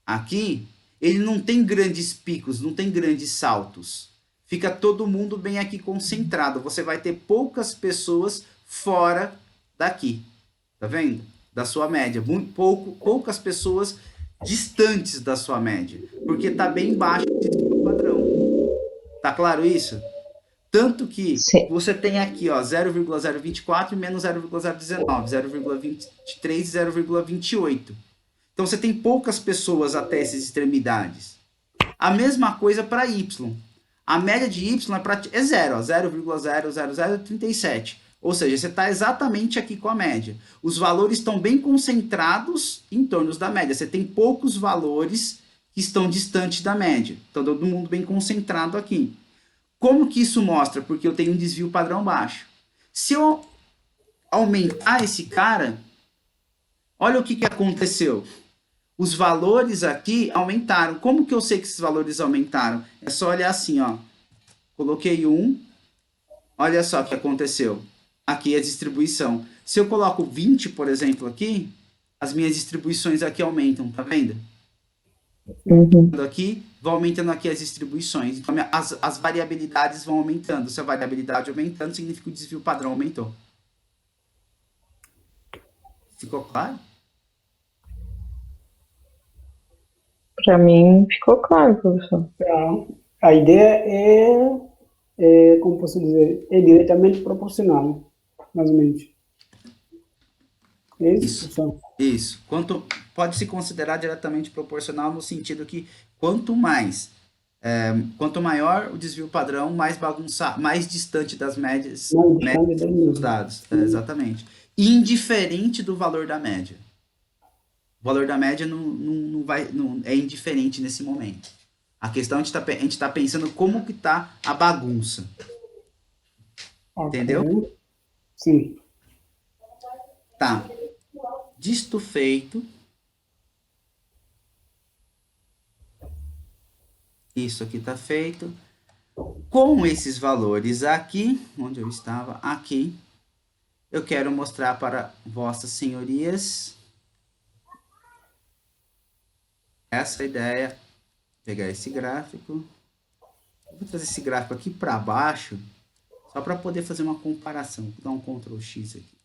aqui, ele não tem grandes picos, não tem grandes saltos. Fica todo mundo bem aqui concentrado. Você vai ter poucas pessoas fora daqui. Tá vendo? Da sua média. Poucas pessoas distantes da sua média. Porque tá bem baixo o padrão. Tá claro isso? Tanto que Sim. você tem aqui, ó, 0,024 menos 0,019, 0,23 e 0,28. Então você tem poucas pessoas até essas extremidades. A mesma coisa para Y. A média de Y é zero, 0,00037. Ou seja, você está exatamente aqui com a média. Os valores estão bem concentrados em torno da média. Você tem poucos valores que estão distantes da média. Então, todo mundo bem concentrado aqui. Como que isso mostra? Porque eu tenho um desvio padrão baixo. Se eu aumentar esse cara, olha o que aconteceu. Os valores aqui aumentaram. Como que eu sei que esses valores aumentaram? É só olhar assim, ó. Coloquei 1. Olha só o que aconteceu. Aqui é a distribuição. Se eu coloco 20, por exemplo, aqui, as minhas distribuições aqui aumentam, tá vendo? Uhum. Aqui, vão aumentando aqui as distribuições. Então, as variabilidades vão aumentando. Se a variabilidade aumentando, significa que o desvio padrão aumentou. Ficou claro? Para mim ficou claro, professor. A ideia como posso dizer, é diretamente proporcional, mais ou menos. É isso, professor? Isso. Pode se considerar diretamente proporcional no sentido que quanto maior o desvio padrão, mais bagunçado, mais distante das médias, Mais distante da dos média. dados. Exatamente. Indiferente do valor da média. O valor da média é indiferente nesse momento. A questão, a gente tá pensando como que tá a bagunça. Ok. Entendeu? Sim. Tá. Disto feito. Isso aqui tá feito. Com esses valores aqui, onde eu estava? Aqui. Eu quero mostrar para vossas senhorias essa ideia. Vou pegar esse gráfico. Vou trazer esse gráfico aqui para baixo, só para poder fazer uma comparação. Vou dar um Ctrl X aqui.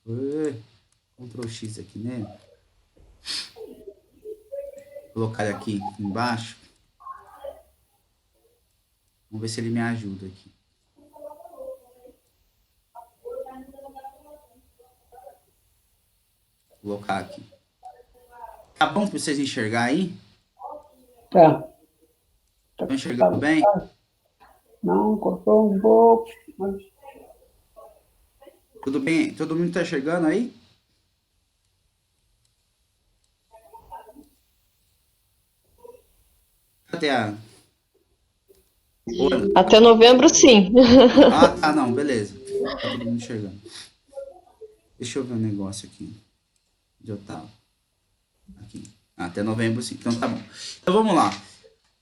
Ctrl X aqui nele. Vou colocar ele aqui embaixo. Vamos ver se ele me ajuda aqui. Vou colocar aqui. Tá bom para vocês enxergar aí? Tá. Estão enxergando bem? Não, cortou um pouco, mas... Tudo bem? Todo mundo está enxergando aí? Cadê a... Ou- Até novembro, sim. Ah, tá, não, beleza. Tá todo mundo enxergando. Deixa eu ver um negócio aqui. Onde eu tava? Aqui. Ah, até novembro, sim. Então tá bom. Então vamos lá.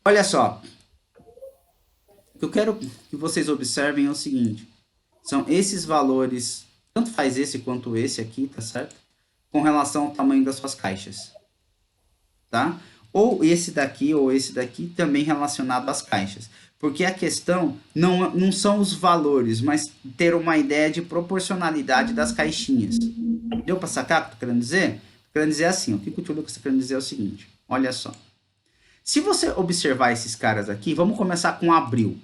Olha só. O que eu quero que vocês observem é o seguinte. São esses valores, tanto faz esse quanto esse aqui, tá certo? Com relação ao tamanho das suas caixas. Tá? Ou esse daqui também relacionado às caixas. Porque a questão não são os valores, mas ter uma ideia de proporcionalidade das caixinhas. Deu para sacar o que eu tô querendo dizer? Tô querendo dizer assim, o que o tio Lucas está querendo dizer é o seguinte, olha só. Se você observar esses caras aqui, vamos começar com abril.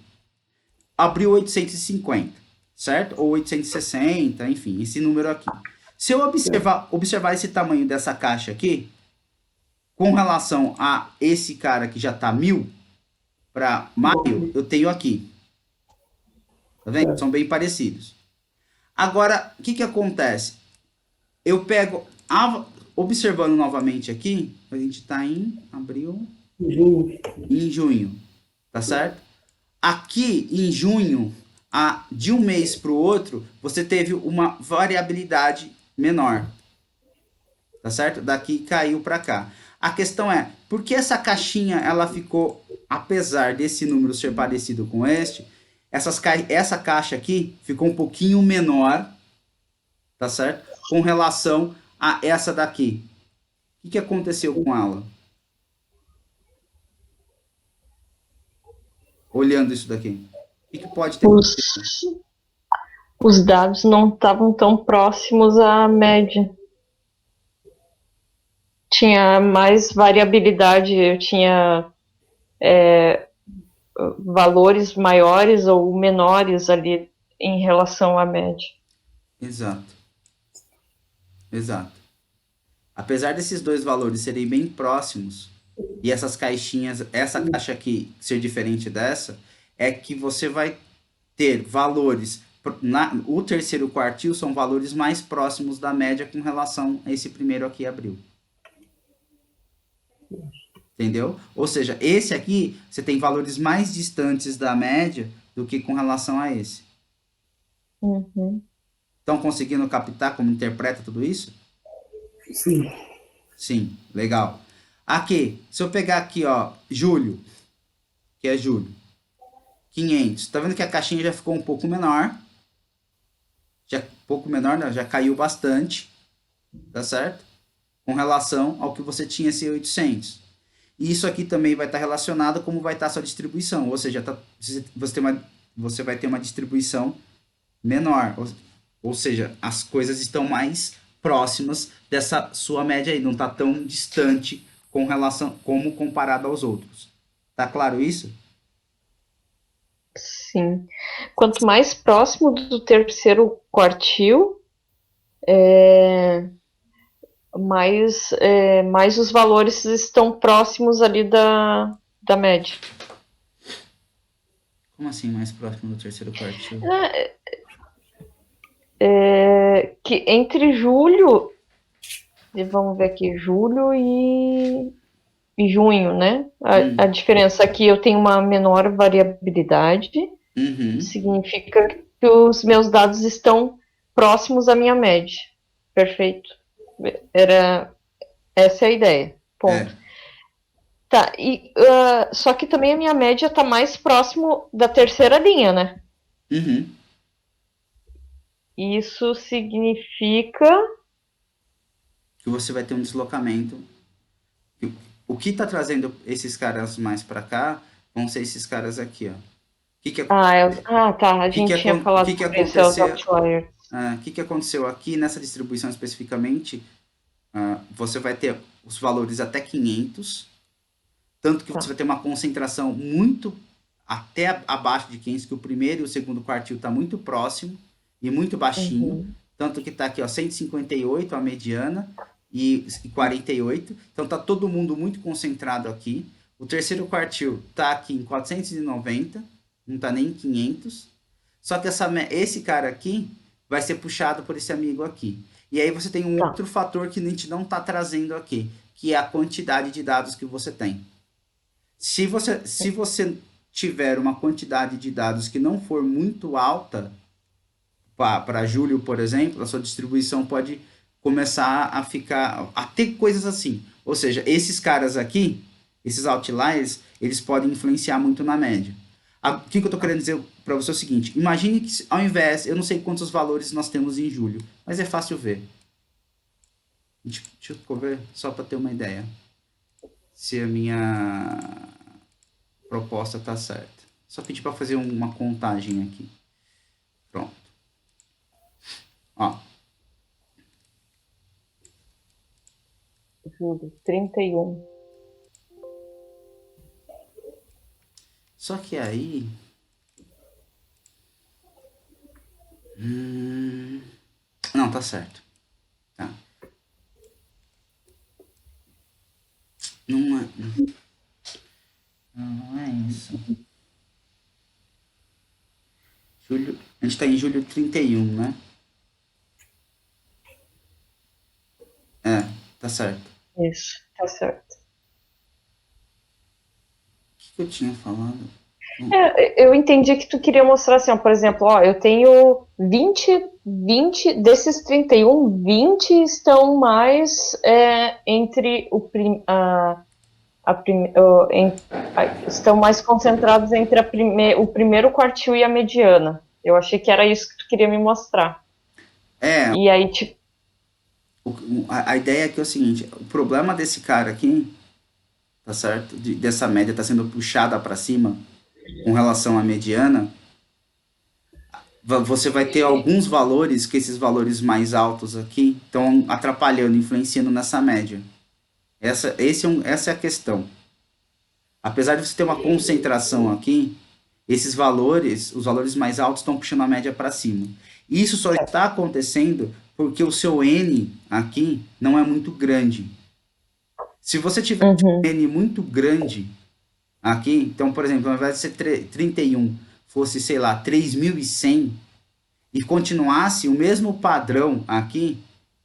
Abril 850, certo? Ou 860, enfim, esse número aqui. Se eu observar esse tamanho dessa caixa aqui, com relação a esse cara que já está 1000 para maio, eu tenho aqui. Tá vendo? São bem parecidos. Agora, o que acontece? Eu pego, observando novamente aqui, a gente está em abril, em junho, tá certo? Aqui em junho, de um mês para o outro, você teve uma variabilidade menor, tá certo? Daqui caiu para cá. A questão é, por que essa caixinha ela ficou, apesar desse número ser parecido com este, essa caixa aqui ficou um pouquinho menor, tá certo? Com relação a essa daqui. O que aconteceu com ela? Olhando isso daqui. O que pode ter acontecido? Os dados não estavam tão próximos à média. Tinha mais variabilidade, eu tinha valores maiores ou menores ali em relação à média. Exato. Exato. Apesar desses dois valores serem bem próximos, e essas caixinhas, essa caixa aqui ser diferente dessa, é que você vai ter valores. O terceiro quartil são valores mais próximos da média com relação a esse primeiro aqui, abril. Entendeu? Ou seja, esse aqui você tem valores mais distantes da média do que com relação a esse. Uhum. Estão conseguindo captar como interpreta tudo isso? Sim. Sim, legal. Aqui, se eu pegar aqui, ó, julho, que é julho, 500. Tá vendo que a caixinha já ficou um pouco menor? Já um pouco menor, né? Já caiu bastante, tá certo? Com relação ao que você tinha esse 800. E isso aqui também vai estar relacionado como vai estar a sua distribuição, ou seja, você vai ter uma distribuição menor, ou seja, as coisas estão mais próximas dessa sua média aí, não está tão distante com relação como comparado aos outros. Tá claro isso? Sim. Quanto mais próximo do terceiro quartil, mais os valores estão próximos ali da média. Como assim mais próximo do terceiro quartil? Que entre julho, vamos ver aqui, julho e junho, né? A diferença aqui eu tenho uma menor variabilidade, significa que os meus dados estão próximos à minha média. Perfeito. Essa é a ideia. Ponto. Tá, só que também a minha média está mais próximo da terceira linha, né? Isso significa que você vai ter um deslocamento. O que está trazendo esses caras mais para cá vão ser esses caras aqui, ó. Tá. A gente tinha falado sobre isso, os outliers. O que aconteceu aqui nessa distribuição especificamente? Você vai ter os valores até 500, tanto que você vai ter uma concentração muito até abaixo de 500, que o primeiro e o segundo quartil está muito próximo e muito baixinho, tanto que está aqui, ó, 158 a mediana e 48, então tá todo mundo muito concentrado aqui. O terceiro quartil tá aqui em 490, não tá nem em 500, só que esse cara aqui vai ser puxado por esse amigo aqui. E aí você tem um outro fator que a gente não tá trazendo aqui, que é a quantidade de dados que você tem. Se você tiver uma quantidade de dados que não for muito alta, para julho, por exemplo, a sua distribuição pode começar a ter coisas assim. Ou seja, esses caras aqui, esses outliers, eles podem influenciar muito na média. O que eu estou querendo dizer para você é o seguinte: imagine que ao invés, eu não sei quantos valores nós temos em julho, mas é fácil ver. Deixa eu ver, só para ter uma ideia, se a minha proposta está certa. Só pedir para fazer uma contagem aqui. Pronto. Ó. Julho, 31. Só que aí... Não, tá certo. Tá. Não é isso. Julho, a gente tá em julho 31, né? É, tá certo. Isso, tá certo. O que eu tinha falado? Eu entendi que tu queria mostrar assim, ó, por exemplo, ó, eu tenho 20 desses 31, 20 estão mais entre estão mais concentrados entre o primeiro quartil e a mediana. Eu achei que era isso que tu queria me mostrar. E aí, tipo... A ideia aqui é o seguinte: o problema desse cara aqui, tá certo? Dessa média tá sendo puxada para cima com relação à mediana, você vai ter alguns valores que esses valores mais altos aqui estão atrapalhando, influenciando nessa média. Essa é a questão. Apesar de você ter uma concentração aqui, esses valores, os valores mais altos estão puxando a média para cima. Isso só está acontecendo porque o seu N aqui não é muito grande. Se você tiver um N muito grande aqui, então, por exemplo, ao invés de ser 31, fosse, sei lá, 3100, e continuasse o mesmo padrão aqui,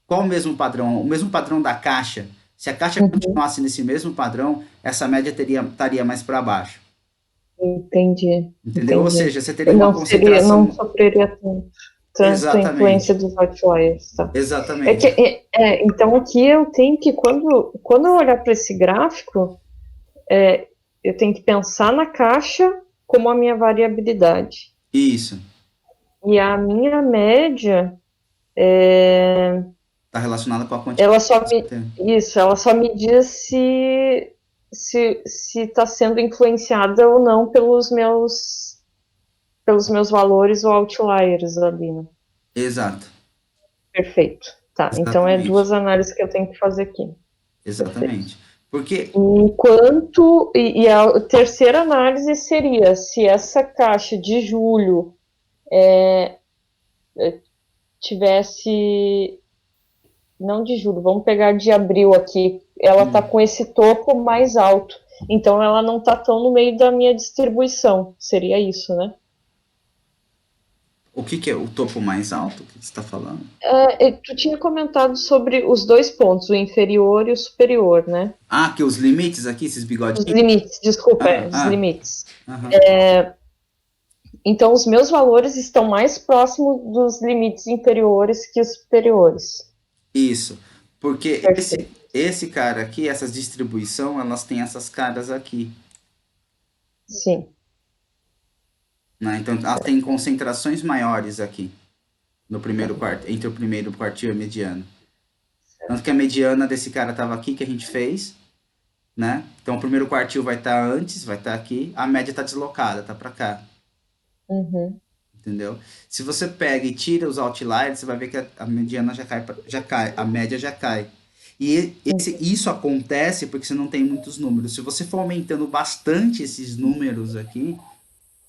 qual o mesmo padrão? O mesmo padrão da caixa. Se a caixa continuasse nesse mesmo padrão, essa média estaria mais para baixo. Entendeu? Entendi. Ou seja, você teria uma concentração... Não sofreria tanto a influência dos outliers. Tá? Exatamente. Então aqui eu tenho que, quando eu olhar para esse gráfico, eu tenho que pensar na caixa como a minha variabilidade. Isso. E a minha média está relacionada com a quantidade. Ela só me diz se está sendo influenciada ou não pelos meus valores ou outliers ali, né? Exato. Perfeito. Tá, exatamente. Então é duas análises que eu tenho que fazer aqui. Exatamente. Porque... E a terceira análise seria se essa caixa de julho tivesse... Não de julho, vamos pegar de abril aqui. Ela está com esse topo mais alto. Então ela não está tão no meio da minha distribuição. Seria isso, né? O que é o topo mais alto que você está falando? Tu tinha comentado sobre os dois pontos, o inferior e o superior, né? Ah, que os limites aqui, esses bigodinhos? Os limites, desculpa, os limites. Então, os meus valores estão mais próximos dos limites inferiores que os superiores. Isso, porque esse cara aqui, essas distribuição, elas têm essas caras aqui. Sim. Né? Então, elas têm concentrações maiores aqui, no primeiro entre o primeiro quartil e a mediana. Tanto que a mediana desse cara estava aqui, que a gente fez, né? Então, o primeiro quartil vai estar antes, vai estar aqui, a média está deslocada, está para cá. Entendeu? Se você pega e tira os outliers, você vai ver que a mediana já cai, a média já cai. E isso acontece porque você não tem muitos números. Se você for aumentando bastante esses números aqui,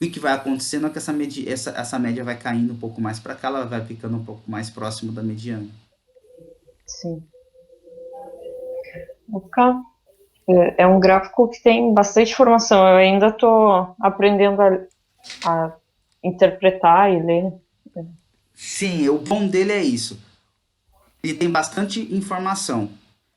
o que vai acontecendo é que essa média vai caindo um pouco mais para cá, ela vai ficando um pouco mais próximo da mediana. Sim. É um gráfico que tem bastante informação. Eu ainda estou aprendendo a interpretar e ler. Sim, o bom dele é isso. Ele tem bastante informação.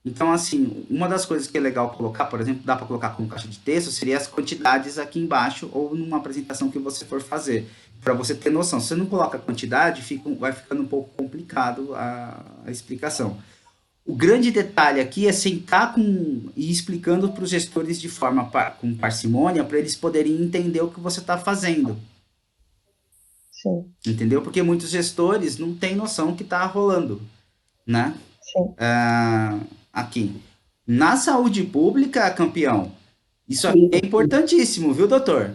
Então, assim, uma das coisas que é legal colocar, por exemplo, dá para colocar como caixa de texto, seria as quantidades aqui embaixo ou numa apresentação que você for fazer, para você ter noção. Se você não coloca a quantidade, vai ficando um pouco complicado a explicação. O grande detalhe aqui é sentar e explicando para os gestores de forma com parcimônia, para eles poderem entender o que você está fazendo. Sim, Entendeu? Porque muitos gestores não têm noção que está rolando, né? sim, Aqui. Na saúde pública, campeão, isso aqui Sim, é importantíssimo, viu, doutor?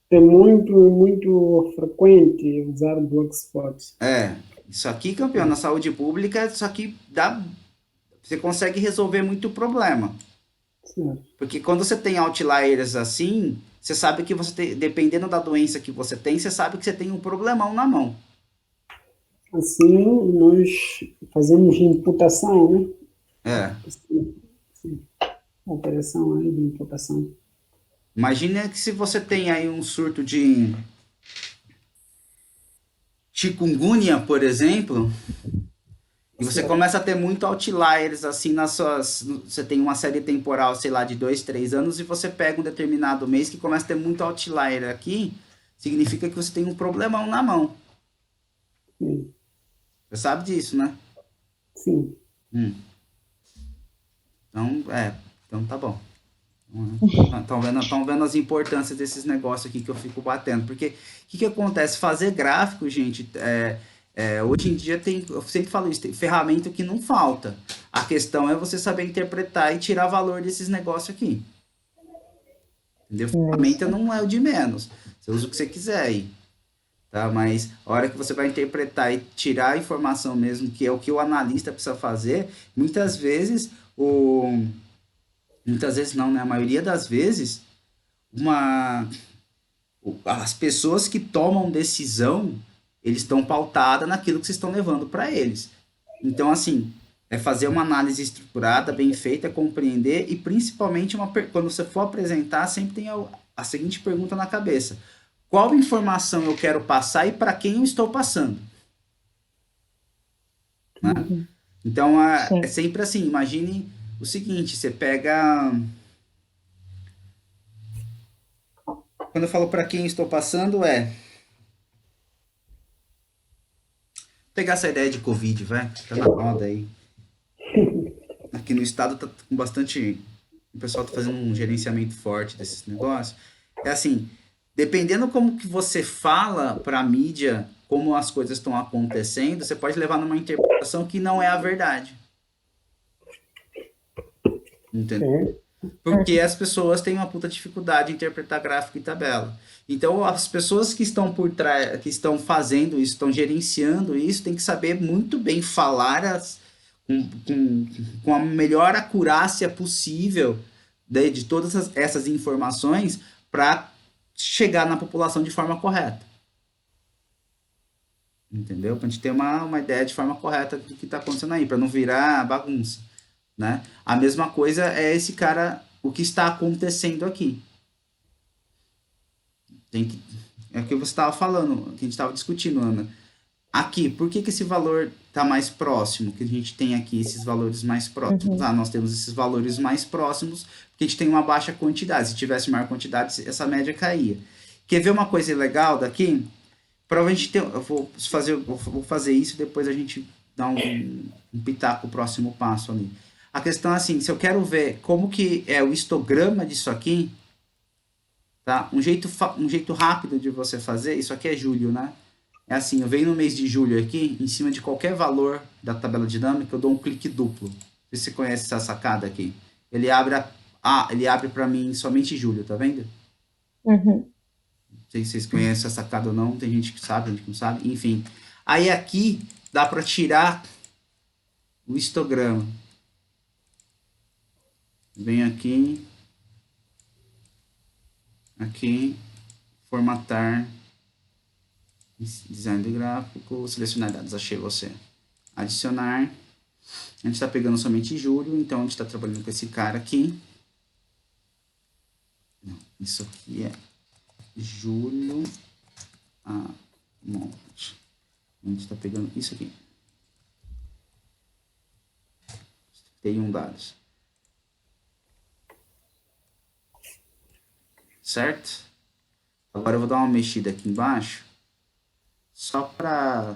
é muito frequente usar Blogspot. É, isso aqui, campeão, na saúde pública, isso aqui dá, você consegue resolver muito problema. Certo. Porque quando você tem outliers assim, você sabe que você tem, dependendo da doença que você tem, você sabe que você tem um problemão na mão. Assim, nós fazemos imputação, né? É. Sim, operação aí de imputação. Imagina que se você tem aí um surto de chikungunya, por exemplo, e você Certo. começa a ter muito outliers assim nas suas. Você tem uma série temporal, sei lá, de 2, 3 anos, e você pega um determinado mês que começa a ter muito outlier aqui, significa que você tem um problemão na mão. Sim, Você sabe disso, né? sim. Hum. Então, então tá bom. Estão vendo as importâncias desses negócios aqui que eu fico batendo. Porque o que acontece? Fazer gráfico, gente, hoje em dia tem, eu sempre falo isso, tem ferramenta que não falta. A questão é você saber interpretar e tirar valor desses negócios aqui. Entendeu? Ferramenta isso. não é o de menos. Você usa o que você quiser aí. Tá? Mas a hora que você vai interpretar e tirar a informação mesmo, que é o que o analista precisa fazer, muitas vezes muitas vezes não, né? A maioria das vezes, uma, as pessoas que tomam decisão, eles estão pautadas naquilo que vocês estão levando para eles. Então, assim, é fazer uma análise estruturada, bem feita, compreender e principalmente quando você for apresentar, sempre tem a seguinte pergunta na cabeça: qual informação eu quero passar e para quem eu estou passando? Né? Uhum. Então, é Sim. sempre assim, imagine o seguinte, você pega. Quando eu falo para quem eu estou passando, pegar essa ideia de Covid, vai. Tá na moda aí. Aqui no estado tá com bastante. O pessoal tá fazendo um gerenciamento forte desses negócios. É assim, dependendo como que você fala para a mídia como as coisas estão acontecendo, você pode levar numa interpretação que não é a verdade. Entendeu? É, Porque as pessoas têm uma puta dificuldade de interpretar gráfico e tabela. Então, as pessoas que estão por trás, que estão fazendo isso, estão gerenciando isso, tem que saber muito bem falar com a melhor acurácia possível de todas essas informações para chegar na população de forma correta. Entendeu? Para a gente ter uma ideia de forma correta do que está acontecendo aí, para não virar bagunça, né? A mesma coisa é esse cara, o que está acontecendo aqui. Tem que, é o que você estava falando, que a gente estava discutindo, Ana. Aqui, por que esse valor está mais próximo? Que a gente tem aqui esses valores mais próximos. Uhum. Ah, nós temos esses valores mais próximos porque a gente tem uma baixa quantidade. Se tivesse maior quantidade, essa média caía. Quer ver uma coisa legal daqui? Provavelmente vou fazer isso e depois a gente dá um pitaco o próximo passo ali. A questão é assim, se eu quero ver como que é o histograma disso aqui, tá? Um jeito rápido de você fazer, isso aqui é julho, né? É assim, eu venho no mês de julho aqui, em cima de qualquer valor da tabela dinâmica, eu dou um clique duplo. Não sei se você conhece essa sacada aqui. Ele abre ele abre para mim somente julho, tá vendo? Uhum. Não sei se vocês conhecem essa sacada ou não, tem gente que sabe, gente que não sabe, enfim. Aí aqui dá para tirar o histograma. Vem aqui, formatar, design de gráfico, selecionar dados, achei você. Adicionar. A gente está pegando somente julho, então a gente está trabalhando com esse cara aqui. Não, isso aqui é julho a monte. A gente está pegando isso aqui. 31 dados. Certo? Agora eu vou dar uma mexida aqui embaixo, só para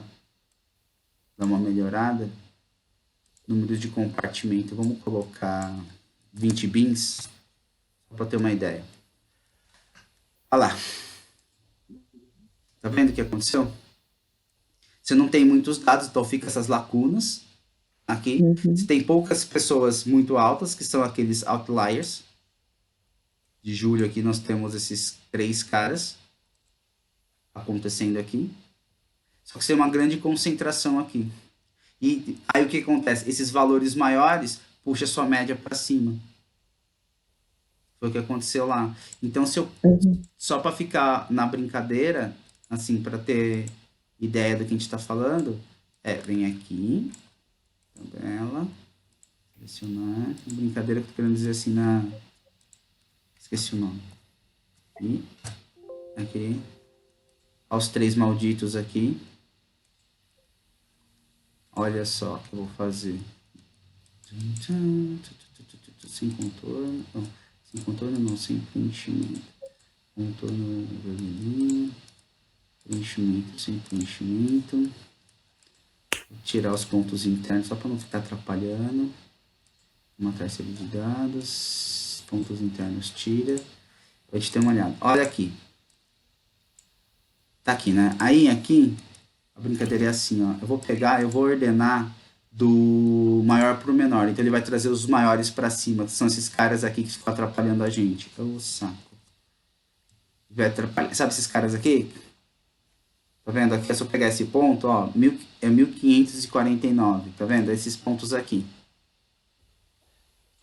dar uma melhorada. Número de compartimento, vamos colocar 20 bins, só para ter uma ideia. Olha lá. Tá vendo o que aconteceu? Você não tem muitos dados, então fica essas lacunas aqui. Você tem poucas pessoas muito altas, que são aqueles outliers. De julho aqui nós temos esses 3 caras acontecendo aqui. Só que você tem uma grande concentração aqui. E aí o que acontece? Esses valores maiores puxa a sua média para cima. Foi o que aconteceu lá. Então, se eu, só para ficar na brincadeira, assim, para ter ideia do que a gente está falando, vem aqui, tabela, selecionar, brincadeira que eu tô querendo dizer assim esqueci o nome. E aqui, aos 3 malditos aqui. Olha só o que eu vou fazer. Sem contorno. Não, sem contorno não, sem preenchimento. Contorno vermelhinho. Preenchimento sem preenchimento. Vou tirar os pontos internos só para não ficar atrapalhando. Uma série de dados. Pontos internos tira. Pra gente ter uma olhada. Olha aqui. Tá aqui, né? Aí aqui. A brincadeira é assim, ó. Eu vou ordenar do maior para o menor. Então ele vai trazer os maiores para cima, que são esses caras aqui que ficam atrapalhando a gente. Ô, saco. Vai atrapalhar. Sabe esses caras aqui? Tá vendo? Aqui é só pegar esse ponto, ó. É 1549. Tá vendo? Esses pontos aqui.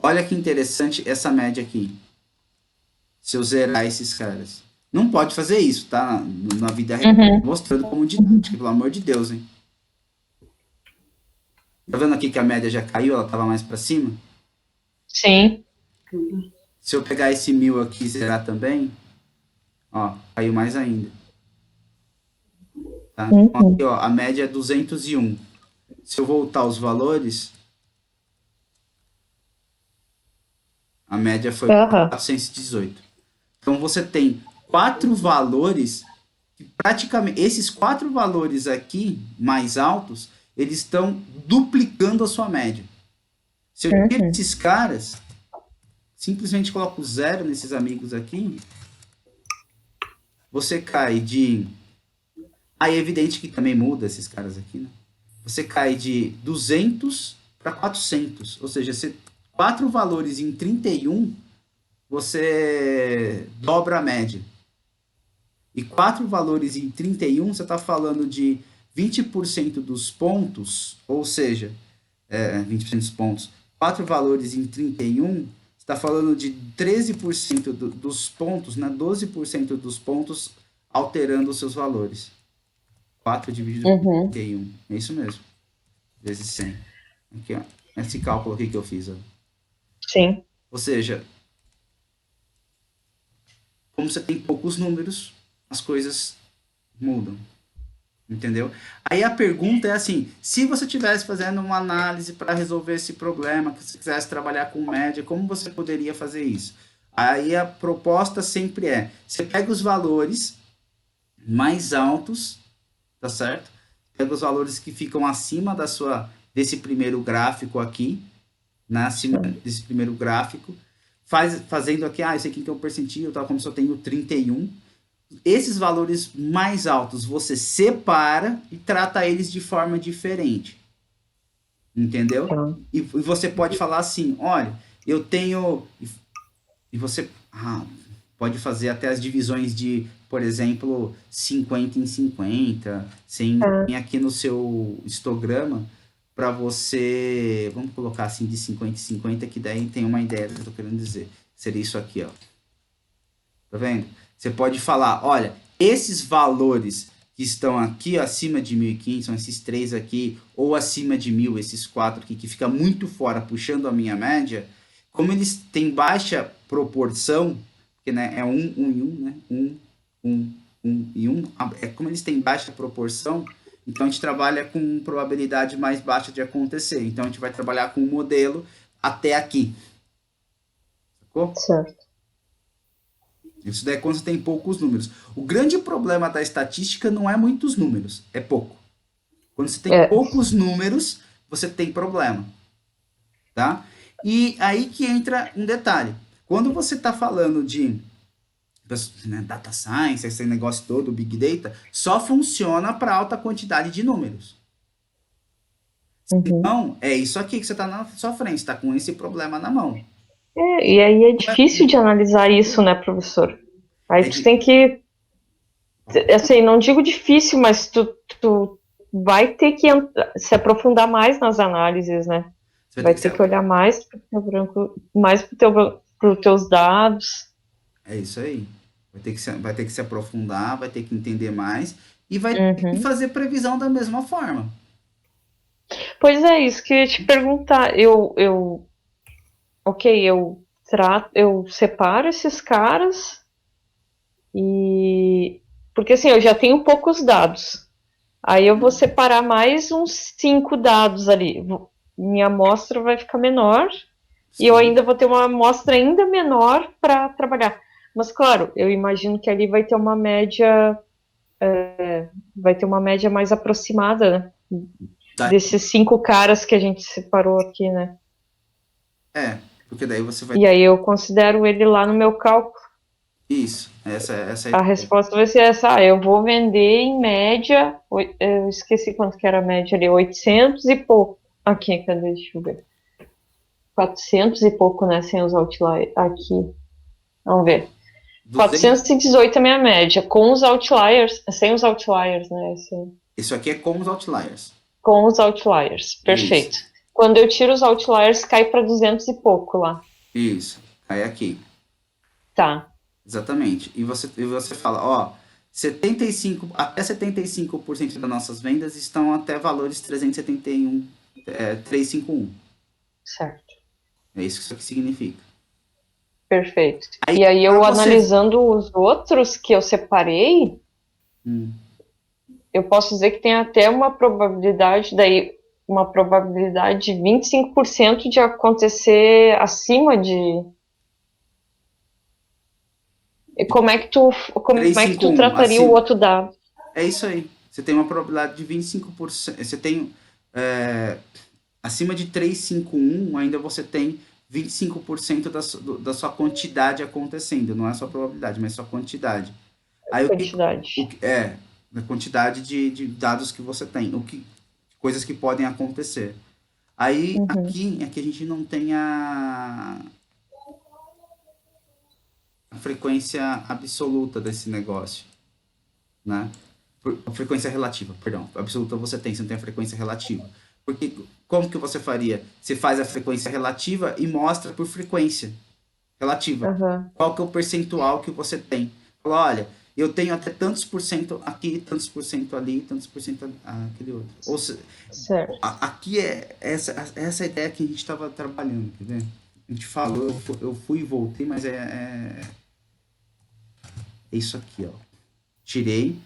Olha que interessante essa média aqui. Se eu zerar esses caras. Não pode fazer isso, tá? Na vida real, mostrando como didática, pelo amor de Deus, hein? Tá vendo aqui que a média já caiu, ela tava mais para cima? Sim. Se eu pegar esse 1000 aqui e zerar também, ó, caiu mais ainda. Tá? Então, aqui, ó, a média é 201. Se eu voltar os valores, a média foi 418. Então você tem 4 valores, que praticamente, esses 4 valores aqui, mais altos, eles estão duplicando a sua média. Se eu tiro esses caras, simplesmente coloco 0 nesses amigos aqui, você cai de... Aí é evidente que também muda esses caras aqui, né? Você cai de 200 para 400, ou seja, 4 valores em 31, você dobra a média. E 4 valores em 31, você está falando de 20% dos pontos, ou seja, 20% dos pontos. 4 valores em 31, você está falando de 13% dos pontos, né? 12% dos pontos alterando os seus valores. 4 dividido por 31. É isso mesmo. Vezes 100. Aqui, ó. Esse cálculo aqui que eu fiz. Ó. Sim. Ou seja, como você tem poucos números, as coisas mudam. Entendeu? Aí a pergunta é assim, se você estivesse fazendo uma análise para resolver esse problema, que você quisesse trabalhar com média, como você poderia fazer isso? Aí a proposta sempre você pega os valores mais altos, tá certo? Pega os valores que ficam acima desse primeiro gráfico aqui, né? Acima desse primeiro gráfico, fazendo aqui, esse aqui que é o percentil, tá? Como se eu tenho 31. Esses valores mais altos você separa e trata eles de forma diferente. Entendeu? E você pode falar assim, olha, eu tenho... E você pode fazer até as divisões de, por exemplo, 50 em 50, sem aqui no seu histograma, para você... Vamos colocar assim de 50 em 50, que daí tem uma ideia do que eu tô querendo dizer. Seria isso aqui, ó. Tá vendo? Você pode falar, olha, esses valores que estão aqui acima de 1.500, são esses 3 aqui, ou acima de 1.000, esses 4 aqui, que fica muito fora, puxando a minha média, como eles têm baixa proporção, porque né, é 1 e 1, né? 1 e 1, como eles têm baixa proporção, então a gente trabalha com probabilidade mais baixa de acontecer. Então a gente vai trabalhar com um modelo até aqui. Sacou? Certo. Isso daí é quando você tem poucos números. O grande problema da estatística não é muitos números, é pouco. Quando você tem É. poucos números, você tem problema, tá? E aí que entra um detalhe. Quando você está falando de, né, data science, esse negócio todo, big data, só funciona para alta quantidade de números. Uhum. Então, é isso aqui que você está na sua frente, está com esse problema na mão. E aí é difícil de analisar isso, né, professor? Aí É tu de, tem que, assim, não digo difícil, mas tu vai ter que se aprofundar mais nas análises, né? você vai ter Vai que ter que olhar mais para o teu branco, mais para os teus dados. É isso aí. Vai ter que se aprofundar, vai ter que entender mais e vai ter que Uhum. fazer previsão da mesma forma. Pois é, isso que eu ia te perguntar. Ok, eu separo esses caras e porque assim, eu já tenho poucos dados. Aí eu vou separar mais uns 5 dados ali. Minha amostra vai ficar menor e eu Sim. ainda vou ter uma amostra ainda menor para trabalhar. Mas claro, eu imagino que ali vai ter uma média mais aproximada, né? Tá. Desses 5 caras que a gente separou aqui, né? É, porque daí você vai E ter aí eu considero ele lá no meu cálculo. isso. Essa é a A ideia. resposta vai ser essa, eu vou vender em média, eu esqueci quanto que era a média ali, 800 e pouco. Aqui, cadê? Deixa eu ver. 400 e pouco, né, sem os outliers. Aqui, vamos ver. 200, 418 é a minha média, com os outliers, sem os outliers, né, isso aqui é com os outliers. com os outliers, Isso. perfeito. Quando eu tiro os outliers, cai para 200 e pouco lá. Isso. Aí aqui. Tá, Exatamente. E você fala, ó, 75% das nossas vendas estão até valores 371, 351. certo, É isso que isso aqui significa. perfeito. Aí, E aí para eu você. analisando os outros que eu separei, Hum. eu posso dizer que tem até uma probabilidade de 25% de acontecer acima de. Como é que tu 351, trataria o assim, outro dado? é isso aí. Você tem uma probabilidade de 25%. Você tem acima de 351, ainda você tem 25% da sua quantidade acontecendo. Não é só probabilidade, mas só quantidade. Aí Quantidade. a quantidade de dados que você tem, coisas que podem acontecer. Aí Uhum. aqui é que a gente não tem a frequência absoluta desse negócio, né? A frequência relativa, perdão. Absoluta você tem, você não tem a frequência relativa. Porque como que você faria? Você faz a frequência relativa e mostra por frequência relativa. Uhum. Qual que é o percentual que você tem? Fala, olha, eu tenho até tantos por cento aqui, tantos por cento ali, tantos por cento aquele outro. Ou seja, Certo. aqui é essa ideia que a gente estava trabalhando, quer ver? A gente falou, eu fui e voltei, mas é isso aqui, ó. Tirei,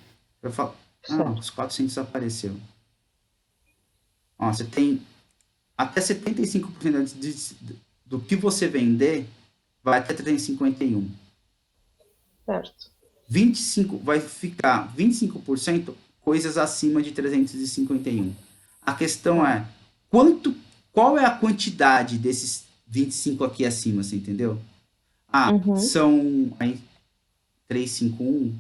eu falo, Certo. os 400 apareceu. Ó, você tem até 75% do que você vender vai até 351. Certo. 25 vai ficar 25% coisas acima de 351. A questão Tá. é qual é a quantidade desses 25 aqui acima, você entendeu? Uhum. São aí 351,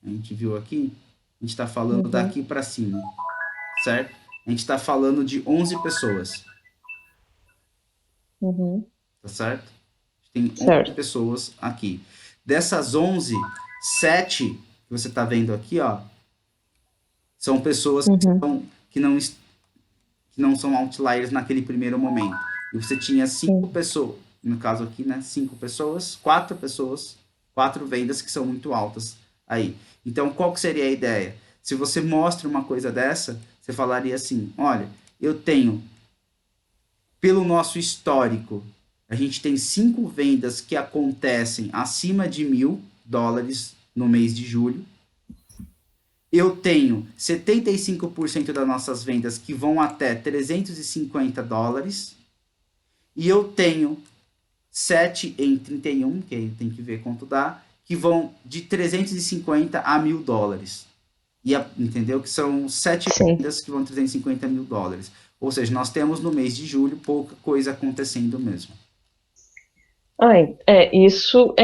a gente viu aqui, a gente está falando Uhum. daqui para cima, certo? A gente está falando de 11 pessoas, Uhum. tá certo? Tem 11 Certo. pessoas aqui. Dessas 11, 7 que você está vendo aqui, ó, são pessoas Uhum. que não, que não são outliers naquele primeiro momento. E você tinha 5 Sim. pessoas, no caso aqui, né? 5 pessoas, 4 vendas que são muito altas aí. Então, qual que seria a ideia? Se você mostra uma coisa dessa, você falaria assim: olha, eu tenho, pelo nosso histórico, a gente tem 5 vendas que acontecem acima de $1.000 no mês de julho. Eu tenho 75% das nossas vendas que vão até $350. e eu tenho 7 em 31, que aí tem que ver quanto dá, que vão de 350 a $1.000. Entendeu? Que são 7 Sim. vendas que vão $350.000. Ou seja, nós temos no mês de julho pouca coisa acontecendo mesmo. Isso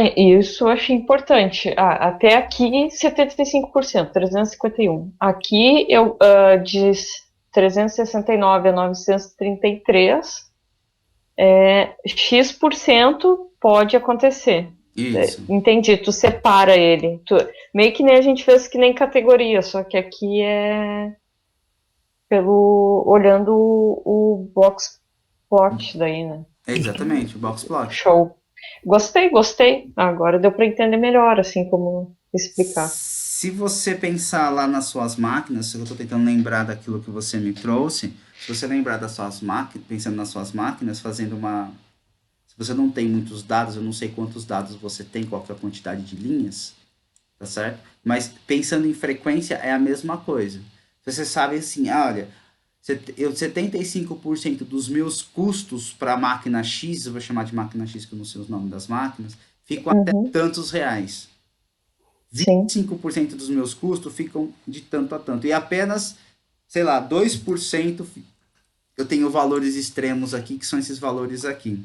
eu achei importante. Até aqui, 75%, 351. Aqui, de 369 a 933, X% pode acontecer. Isso. Entendi, tu separa ele. Meio que nem a gente fez que nem categoria, só que aqui é olhando o box plot daí, né? Exatamente, o box plot. Show. Gostei. Agora deu para entender melhor, assim, como explicar. Se você pensar lá nas suas máquinas, eu estou tentando lembrar daquilo que você me trouxe, se você lembrar das suas máquinas, pensando nas suas máquinas, fazendo uma... Se você não tem muitos dados, eu não sei quantos dados você tem, qual que é a quantidade de linhas, tá certo? Mas pensando em frequência, é a mesma coisa. Você sabe assim, olha, 75% dos meus custos para a máquina X, eu vou chamar de máquina X que eu não sei os nomes das máquinas, ficam até tantos reais. Sim. 25% dos meus custos ficam de tanto a tanto. E apenas, sei lá, 2% eu tenho valores extremos aqui, que são esses valores aqui.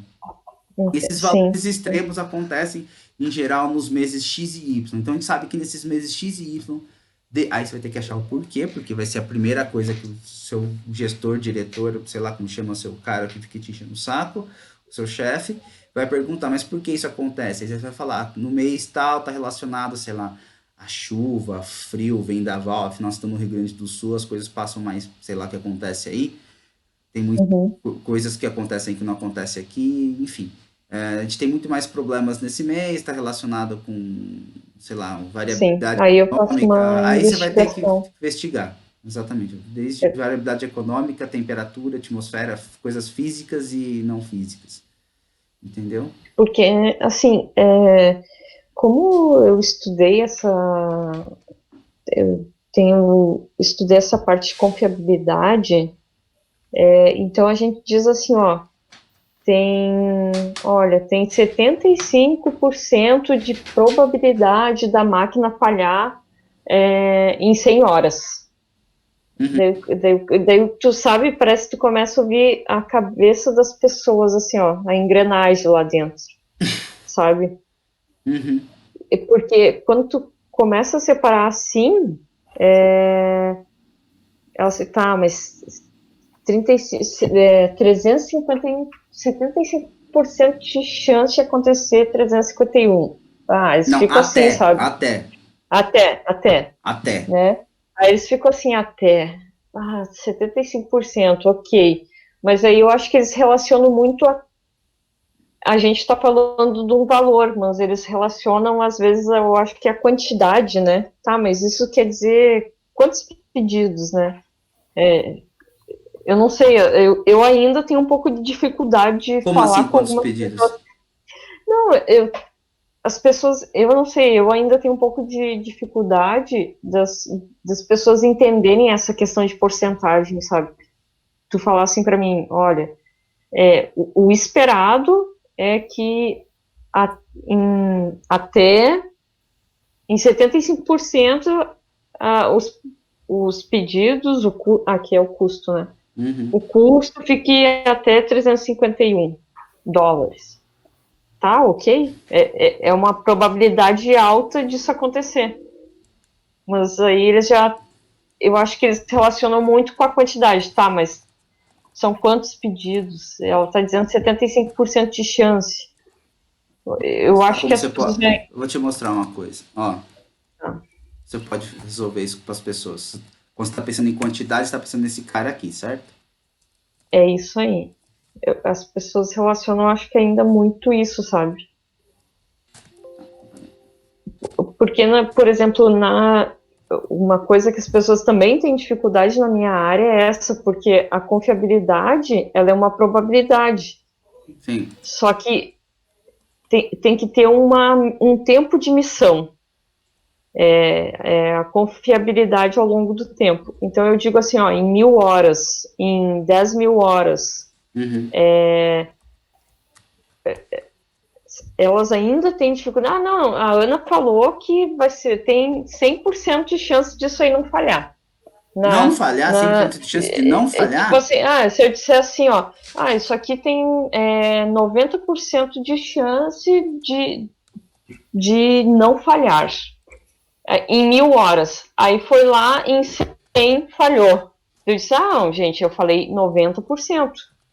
Esses valores extremos acontecem, em geral, nos meses X e Y. Então, a gente sabe que nesses meses X e Y, aí você vai ter que achar o porquê, porque vai ser a primeira coisa que o seu gestor, diretor, sei lá como chama o seu cara que fica te enchendo o saco, o seu chefe, vai perguntar, mas por que isso acontece? Aí você vai falar, no mês tal, tá relacionado, sei lá, a chuva, frio, vendaval, afinal, nós estamos no Rio Grande do Sul, as coisas passam mais, sei lá o que acontece aí, tem muitas coisas que acontecem que não acontecem aqui, enfim. A gente tem muito mais problemas nesse mês, está relacionado com, sei lá, variabilidade aí eu faço econômica. uma Aí você vai ter que investigação. investigar, exatamente. Desde variabilidade econômica, temperatura, atmosfera, coisas físicas e não físicas. Entendeu? Porque, assim, como eu estudei estudei essa parte de confiabilidade, então a gente diz assim, tem 75% de probabilidade da máquina falhar em 100 horas. Daí tu sabe, parece que tu começa a ouvir a cabeça das pessoas, assim, a engrenagem lá dentro, sabe? Porque quando tu começa a separar assim, ela se tá, mas 351, 75% de chance de acontecer 351. Eles Não, ficam assim, sabe? Até. Né? Aí eles ficam assim, 75%, ok. Mas aí eu acho que eles relacionam muito a gente está falando de um valor, mas eles relacionam, às vezes, eu acho que a quantidade, né? Tá, mas isso quer dizer quantos pedidos, né? Eu não sei, eu ainda tenho um pouco de dificuldade de Como assim, falar com quantos algumas pedidos? pessoas. Não, as pessoas, eu não sei, eu ainda tenho um pouco de dificuldade das pessoas entenderem essa questão de porcentagem, sabe? Tu falar assim para mim, olha, o esperado é que até em 75% os pedidos, aqui é o custo, né? O custo fique até $351. Tá, ok? É uma probabilidade alta disso acontecer. Mas aí eles eu acho que eles relacionam muito com a quantidade, tá? Mas são quantos pedidos? Ela está dizendo 75% de chance. Eu acho que as pessoas... Eu vou te mostrar uma coisa. Você pode resolver isso para as pessoas. Quando você está pensando em quantidade, você está pensando nesse cara aqui, certo? É isso aí. As pessoas relacionam, acho que ainda muito isso, sabe? Porque, por exemplo, uma coisa que as pessoas também têm dificuldade na minha área é essa, porque a confiabilidade, ela é uma probabilidade. Sim. Só que tem que ter um tempo de missão. A confiabilidade ao longo do tempo. Então, eu digo assim, em 1.000 horas, em 10.000 horas, elas ainda têm dificuldade. Ah, não, a Ana falou que tem 100% de chance disso aí não falhar. Não falhar, 100% de chance de não Tipo falhar? assim, se eu disser assim, ó, isso aqui tem 90% de chance de não falhar em 1.000 horas. Aí foi lá em 100 falhou. Eu disse, gente, eu falei 90%.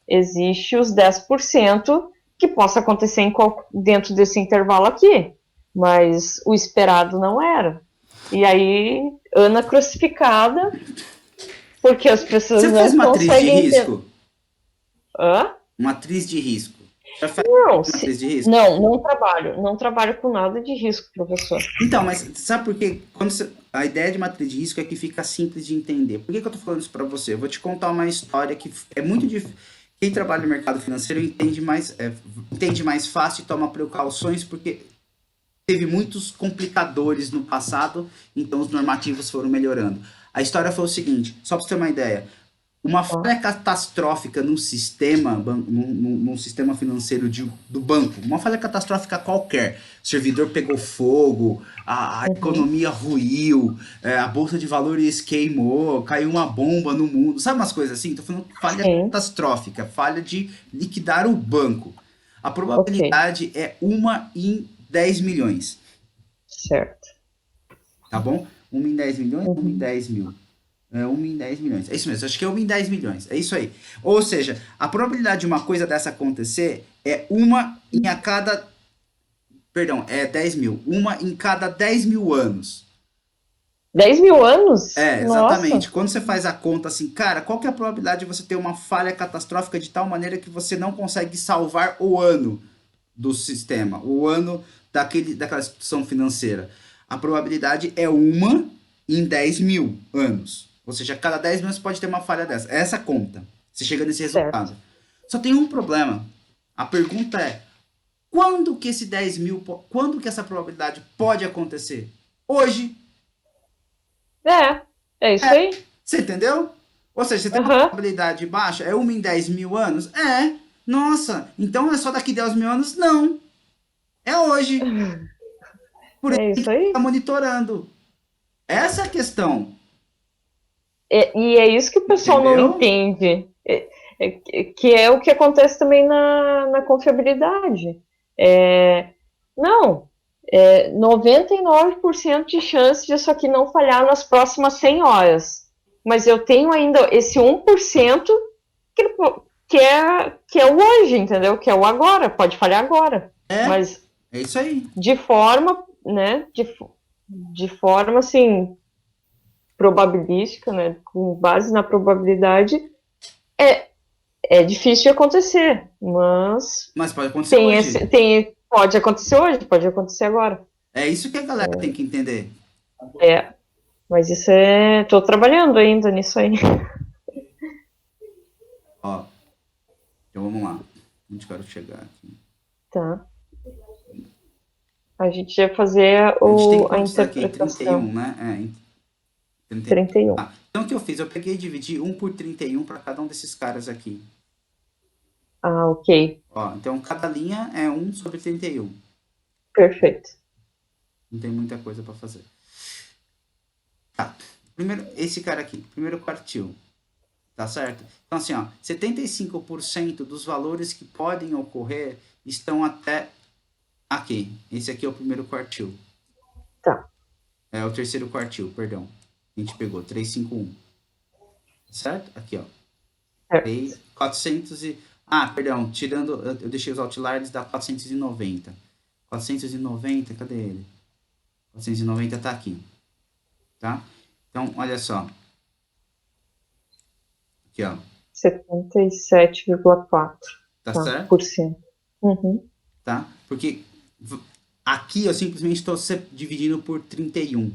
Existe os 10% que possa acontecer dentro desse intervalo aqui. Mas o esperado não era. E aí, Ana crucificada, porque as pessoas Você fez não matriz de conseguem entender. risco? Hã? Matriz de risco. Já faz Não, matriz de risco? não trabalho com nada de risco, professor. Então, mas sabe por quê? A ideia de matriz de risco é que fica simples de entender. Por que eu tô falando isso para você? Eu vou te contar uma história que é muito difícil. Quem trabalha no mercado financeiro entende mais fácil e toma precauções, porque teve muitos complicadores no passado, então os normativos foram melhorando. A história foi o seguinte, só para você ter uma ideia. Uma falha catastrófica num sistema financeiro do banco, uma falha catastrófica qualquer, o servidor pegou fogo, a economia ruiu, a bolsa de valores queimou, caiu uma bomba no mundo, sabe umas coisas assim? Tô falando falha catastrófica, falha de liquidar o banco. A probabilidade é 1 em 10 milhões. Certo. Tá bom? 1 em 10 milhões, 1 em 10 mil. 1 em 10 milhões. É isso mesmo, acho que é 1 em 10 milhões. É isso aí. Ou seja, a probabilidade de uma coisa dessa acontecer é uma em a cada. Perdão, é 10 mil. Uma em cada 10 mil anos. 10.000 anos? Exatamente. Nossa. Quando você faz a conta assim, cara, qual que é a probabilidade de você ter uma falha catastrófica de tal maneira que você não consegue salvar o ano do sistema, o ano daquela instituição financeira? A probabilidade é 1 em 10 mil anos. Ou seja, a cada 10 mil você pode ter uma falha dessa. Essa conta. Você chega nesse resultado. Certo. Só tem um problema. A pergunta é: quando que quando que essa probabilidade pode acontecer? Hoje. É isso aí. Você entendeu? Ou seja, você tem uma probabilidade baixa, é 1 em 10 mil anos? Nossa, então é só daqui 10 mil anos? Não. É hoje. Por isso É tem isso que aí. ficar monitorando. Essa é a questão. E é isso que o pessoal não Entendeu? entende. Que é o que acontece também na confiabilidade. Não, 99% de chance disso aqui não falhar nas próximas 100 horas. Mas eu tenho ainda esse 1% que é o hoje, entendeu? Que é o agora, pode falhar agora. Mas É isso aí. de forma, né? De forma assim, probabilística, né? Com base na probabilidade, é difícil de acontecer, mas Mas pode acontecer hoje. pode acontecer hoje, pode acontecer agora. É isso que a galera tem que entender. Mas tô trabalhando ainda nisso aí. Ó, então vamos lá. Onde quero chegar aqui? Tá. A gente vai fazer A gente tem a quantos aqui? interpretação. 31, né? 31. Então o que eu fiz? Eu peguei e dividi 1 por 31 para cada um desses caras aqui. Ok. Ó, então cada linha é 1 sobre 31. Perfeito. Não tem muita coisa para fazer. Tá. Primeiro, esse cara aqui, primeiro quartil. Tá certo? Então, assim, ó, 75% dos valores que podem ocorrer estão até aqui. Esse aqui é o primeiro quartil. Tá. É o terceiro quartil, perdão. A gente pegou 351. Certo? Aqui, ó. 400 e... perdão, tirando... Eu deixei os outliers, dá 490. 490, cadê ele? 490 tá aqui. Tá? Então, olha só. Aqui, ó. 77,4%. Tá certo? Por cento. Uhum. Tá? Porque aqui eu simplesmente estou dividindo por 31.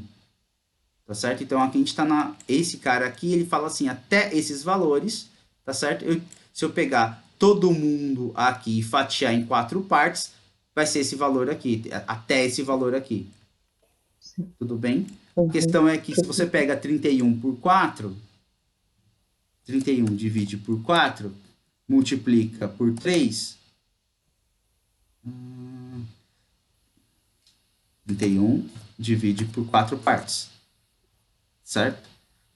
Tá certo? Então aqui a gente está esse cara aqui, ele fala assim, até esses valores, tá certo? Se eu pegar todo mundo aqui e fatiar em 4 partes, vai ser esse valor aqui, até esse valor aqui. Tudo bem? A questão é que se você pega 31 por 4, 31 divide por 4, multiplica por 3, 31 divide por 4 partes, certo?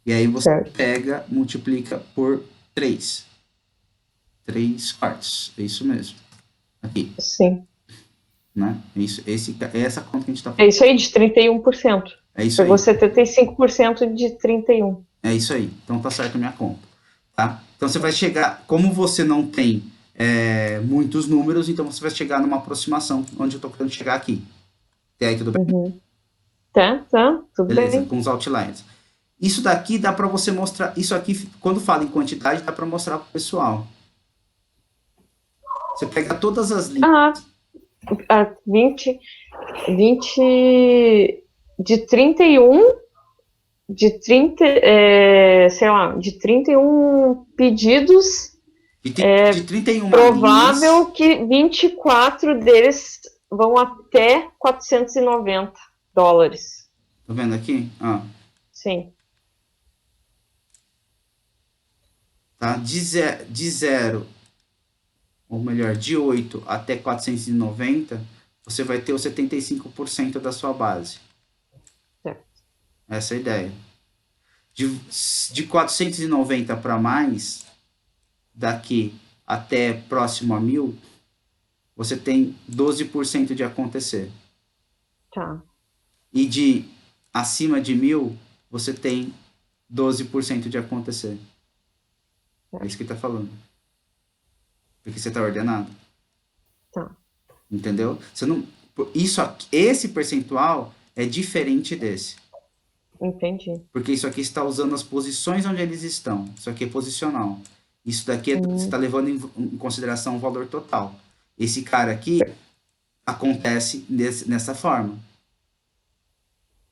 E aí você Certo. pega, multiplica por 3. 3 quartos, é isso mesmo. Aqui, Sim. né? É essa conta que a gente está É fazendo. isso aí, de 31%. É isso Pegou aí. 75% de 31%. É isso aí. Então tá certo a minha conta. Tá? Então você vai chegar, como você não tem muitos números, então você vai chegar numa aproximação onde eu tô querendo chegar aqui. Até aí tudo bem? Uhum. Tá, tudo Beleza, bem. com os outliers. Isso daqui dá para você mostrar, isso aqui, quando fala em quantidade, dá para mostrar pro pessoal. Você pega todas as linhas. Ah, 20 de 31, de 30, sei lá, de 31 pedidos, De 31 linhas. provável que 24 deles vão até $490. Tá vendo aqui? Sim. Tá? De 0, ou melhor, de 8 até 490, você vai ter os 75% da sua base. Certo. Essa é a ideia. De 490 para mais, daqui até próximo a 1000, você tem 12% de acontecer. Tá. E de acima de 1000, você tem 12% de acontecer. É isso que tá falando. Porque você tá ordenado. Tá. Entendeu? Você não, esse percentual é diferente desse. Entendi. Porque isso aqui está usando as posições onde eles estão. Isso aqui é posicional. Isso daqui você está levando em consideração o valor total. Esse cara aqui acontece nessa forma.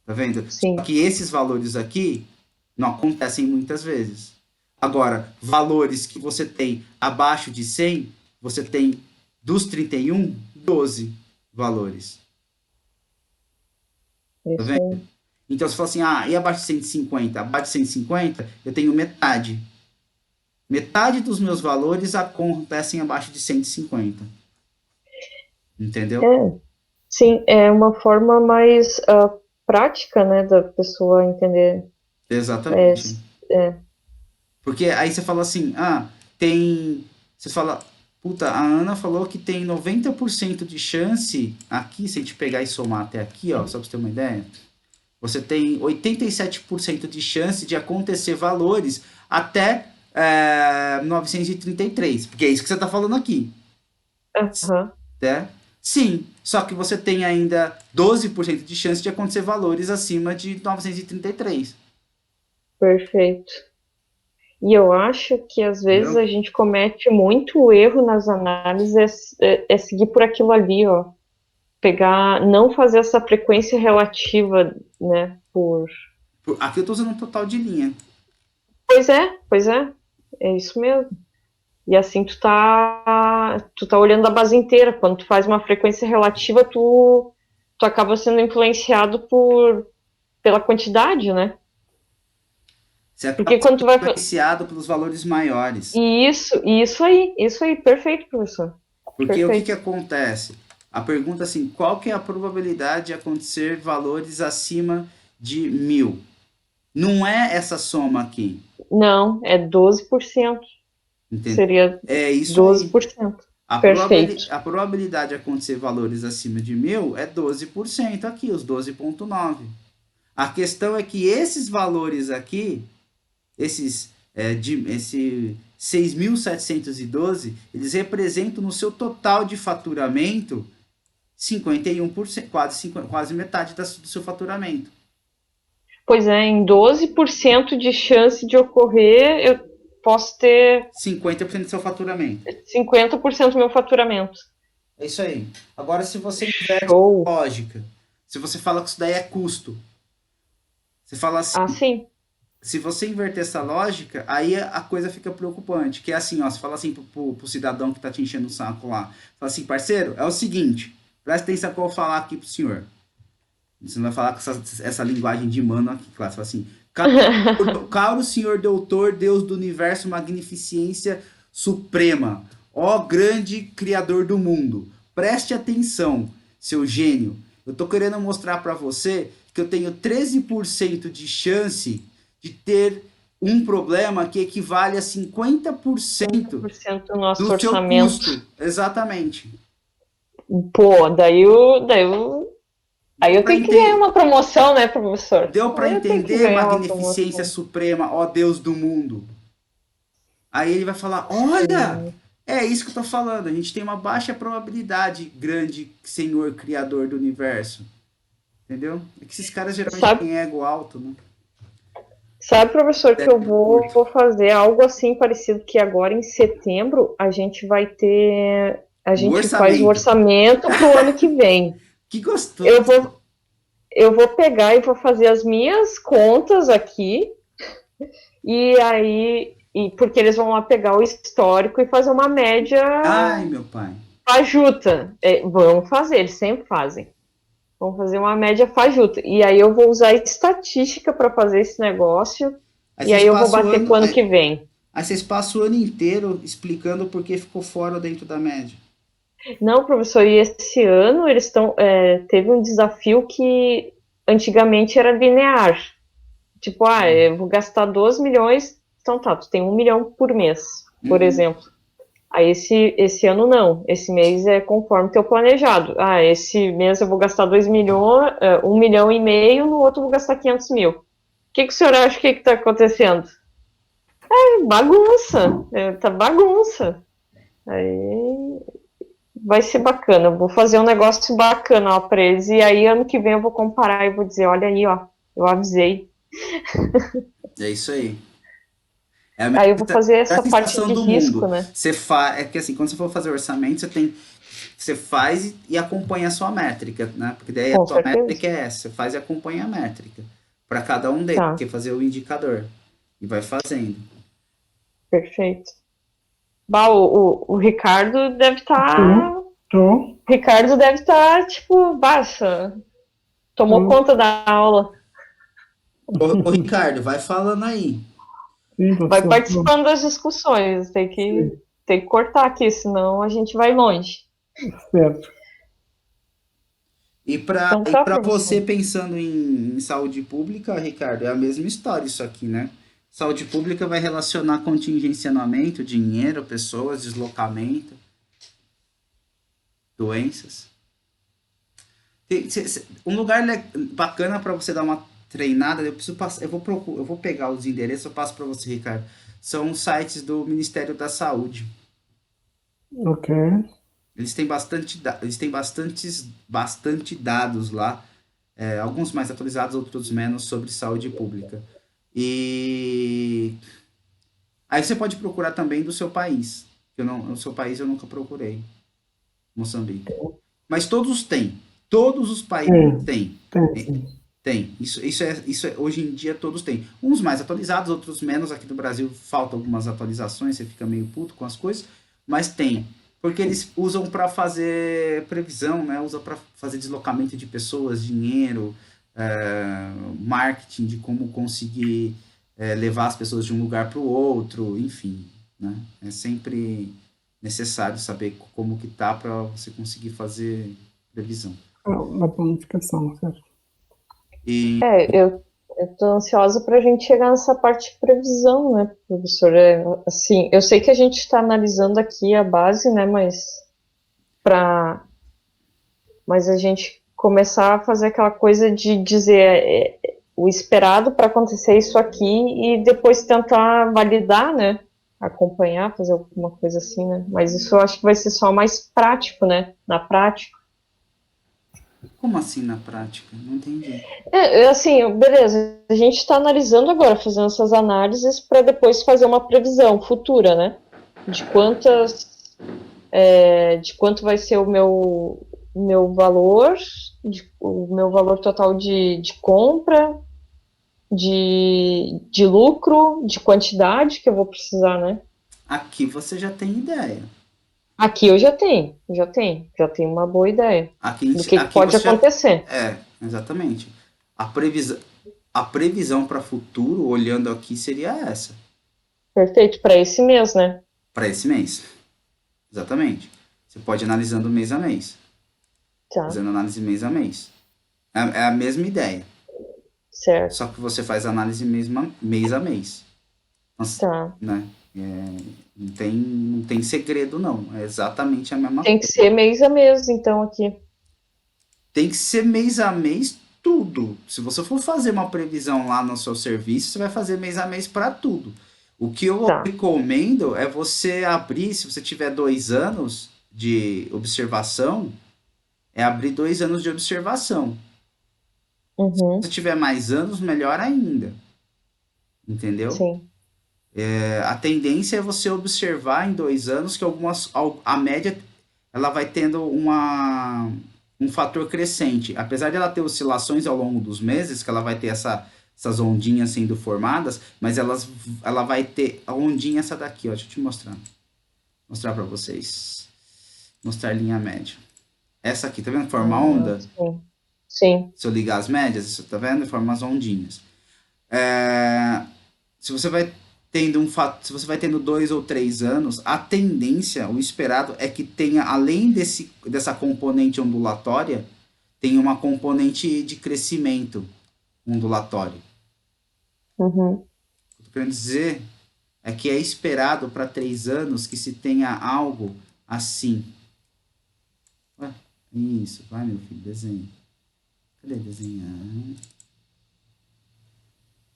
Tá vendo? Sim. Só que esses valores aqui não acontecem muitas vezes. Agora, valores que você tem abaixo de 100, você tem dos 31, 12 valores. Tá vendo? Aí. Então, você fala assim, e abaixo de 150? Abaixo de 150, eu tenho metade. Metade dos meus valores acontecem abaixo de 150. Entendeu? Sim, é uma forma mais prática, né, da pessoa entender. Exatamente. É. Porque aí você fala assim, tem... Você fala, puta, a Ana falou que tem 90% de chance, aqui, se a gente pegar e somar até aqui, ó, só pra você ter uma ideia, você tem 87% de chance de acontecer valores até 933, porque é isso que você tá falando aqui. Aham. Né? Sim, só que você tem ainda 12% de chance de acontecer valores acima de 933. Perfeito. E eu acho que às vezes Entendeu? a gente comete muito erro nas análises, é seguir por aquilo ali, ó. Pegar, não fazer essa frequência relativa, né, Aqui eu tô usando um total de linha. Pois é isso mesmo. E assim tu tá olhando a base inteira. Quando tu faz uma frequência relativa, tu acaba sendo influenciado pela quantidade, né? Você acaba Porque quando tu vai influenciado pelos valores maiores. isso aí, perfeito, professor. Porque o que Perfeito. acontece? A pergunta assim, qual que é a probabilidade de acontecer valores acima de 1000? Não é essa soma aqui. Não, é 12%. Entendeu? Seria É isso aí. 12%. A Perfeito. probabilidade de acontecer valores acima de 1000 é 12% aqui, os 12,9. A questão é que esses valores aqui, esse 6.712, eles representam no seu total de faturamento 51%, quase metade do seu faturamento. Pois é, em 12% de chance de ocorrer, eu posso ter 50% do seu faturamento. 50% do meu faturamento. É isso aí. Agora, se você inverte Show. a lógica, se você fala que isso daí é custo, você fala assim, Sim. se você inverter essa lógica, aí a coisa fica preocupante. Que é assim, ó, você fala assim pro cidadão que tá te enchendo o saco lá. Fala assim, parceiro, é o seguinte, presta atenção que eu vou falar aqui pro senhor. Você não vai falar com essa linguagem de mano aqui, claro. Você fala assim, caro senhor doutor, Deus do universo, magnificência suprema, ó grande criador do mundo. Preste atenção, seu gênio. Eu tô querendo mostrar para você que eu tenho 13% de chance de ter um problema que equivale a 50% 50% do nosso do seu orçamento. custo. Exatamente. Pô, aí Deu eu para tenho que ganhar entender, uma promoção, né, professor? deu para Aí eu tenho que entender, ganhar uma magnificência promoção. suprema, ó Deus do mundo. Aí ele vai falar: olha, Sim. é isso que eu tô falando. A gente tem uma baixa probabilidade, grande Senhor Criador do universo. Entendeu? É que esses caras geralmente Sabe, têm ego alto, né? sabe, professor, que eu Cérebro curto. vou fazer algo assim parecido que agora em setembro a O gente faz o orçamento. orçamento para o ano que vem. Que Eu gostoso. vou, eu vou pegar e vou fazer as minhas contas aqui e aí, porque eles vão lá pegar o histórico e fazer uma média Ai, meu pai. fajuta. Vão fazer, eles sempre fazem. Vão fazer uma média fajuta. E aí eu vou usar estatística para fazer esse negócio. Aí E vocês aí eu vou passam o bater ano, pro ano que vem. aí vocês passam o ano inteiro explicando por que ficou fora ou dentro da média. Não, professor, e esse ano eles estão. Teve um desafio que antigamente era linear. Tipo, eu vou gastar 12 milhões, então tá, tu tem 1 milhão por mês, por Uhum. exemplo. Aí esse ano não, esse mês é conforme teu planejado. Esse mês eu vou gastar 2 milhões, 1,5 milhão, no outro eu vou gastar 500 mil. O que o senhor acha que está acontecendo? Bagunça, tá bagunça. Aí vai ser bacana, eu vou fazer um negócio bacana para eles. E aí ano que vem eu vou comparar e vou dizer, olha aí, ó, eu avisei. É isso aí. É a Aí eu vou fazer melhor essa parte sensação de do risco, mundo. né? É que assim, quando você for fazer orçamento, você faz e acompanha a sua métrica, né? Porque daí a Com sua certeza. métrica é essa, você faz e acompanha a métrica para cada um deles, Tá, que é fazer o indicador e vai fazendo. perfeito. Bah, o Ricardo deve estar. Tô, tô, Ricardo deve estar, tipo, baixa. Tomou tô. conta da aula. Ô, Ricardo, vai falando aí. Sim, Vai professor, tô. participando das discussões. Sim, Tem que cortar aqui, senão a gente vai longe. certo. E para Então e tá, para você professor. pensando em saúde pública, Ricardo, é a mesma história isso aqui, né? Saúde pública vai relacionar contingenciamento, dinheiro, pessoas, deslocamento, doenças. Um lugar bacana para você dar uma treinada, eu preciso passar, eu vou pegar os endereços, eu passo para você, Ricardo. São os sites do Ministério da Saúde. Ok. Eles têm bastante dados lá, alguns mais atualizados, outros menos, sobre saúde pública. E aí você pode procurar também do seu país. O seu país eu nunca procurei, Moçambique. Mas todos têm. Todos os países Tem, têm. tem, É, sim. tem. Hoje em dia todos têm. Uns mais atualizados, outros menos. Aqui no Brasil faltam algumas atualizações, você fica meio puto com as coisas, mas tem. Porque eles usam para fazer previsão, né? Usa para fazer deslocamento de pessoas, dinheiro, marketing de como conseguir levar as pessoas de um lugar para o outro, enfim, né? É sempre necessário saber como que tá para você conseguir fazer previsão. Na planificação, certo? E Eu tô ansiosa para a gente chegar nessa parte de previsão, né, professor? Assim, eu sei que a gente está analisando aqui a base, né, para mas a gente começar a fazer aquela coisa de dizer o esperado para acontecer isso aqui e depois tentar validar, né? Acompanhar, fazer alguma coisa assim, né? Mas isso eu acho que vai ser só mais prático, né? Na prática. como assim na prática? Não entendi. Assim, beleza, a gente está analisando agora, fazendo essas análises para depois fazer uma previsão futura, né? De de quanto vai ser meu valor, o meu valor total de compra, de lucro, de quantidade que eu vou precisar, né? Aqui você já tem ideia. Aqui eu já tenho uma boa ideia do que Aqui pode você já. acontecer. Exatamente. A previsão, a previsão para futuro, olhando aqui, seria essa, Perfeito, para esse mês, né? para esse mês. Exatamente. Você pode ir analisando mês a mês, Tá, fazendo análise mês a mês. É a mesma ideia, certo. só que você faz análise mês a mês. Nossa, Tá. né? Não tem segredo, não. É exatamente a mesma Tem que coisa. ser mês a mês, então, aqui. Tem que ser mês a mês tudo. Se você for fazer uma previsão lá no seu serviço, você vai fazer mês a mês para tudo. O que eu Tá. recomendo é você abrir, se você tiver 2 anos de observação, é abrir 2 anos de observação. Se Uhum. você tiver mais anos, melhor ainda. Entendeu? Sim. A tendência é você observar em 2 anos que a média ela vai tendo um fator crescente. Apesar de ela ter oscilações ao longo dos meses, que ela vai ter essas ondinhas sendo formadas, mas ela vai ter a ondinha essa daqui, ó, deixa eu te mostrar. Mostrar para vocês. Mostrar linha média. Essa aqui, tá vendo? Forma onda. Sim. Sim. Se eu ligar as médias, você tá vendo? Forma as ondinhas. É, se você vai se você vai tendo 2 ou 3 anos, a tendência, o esperado é que tenha, além dessa componente ondulatória, tenha uma componente de crescimento ondulatório. Uhum. O que eu tô querendo dizer é que é esperado para 3 anos que se tenha algo assim. Ué, isso, vai meu filho, desenha. Cadê desenhar?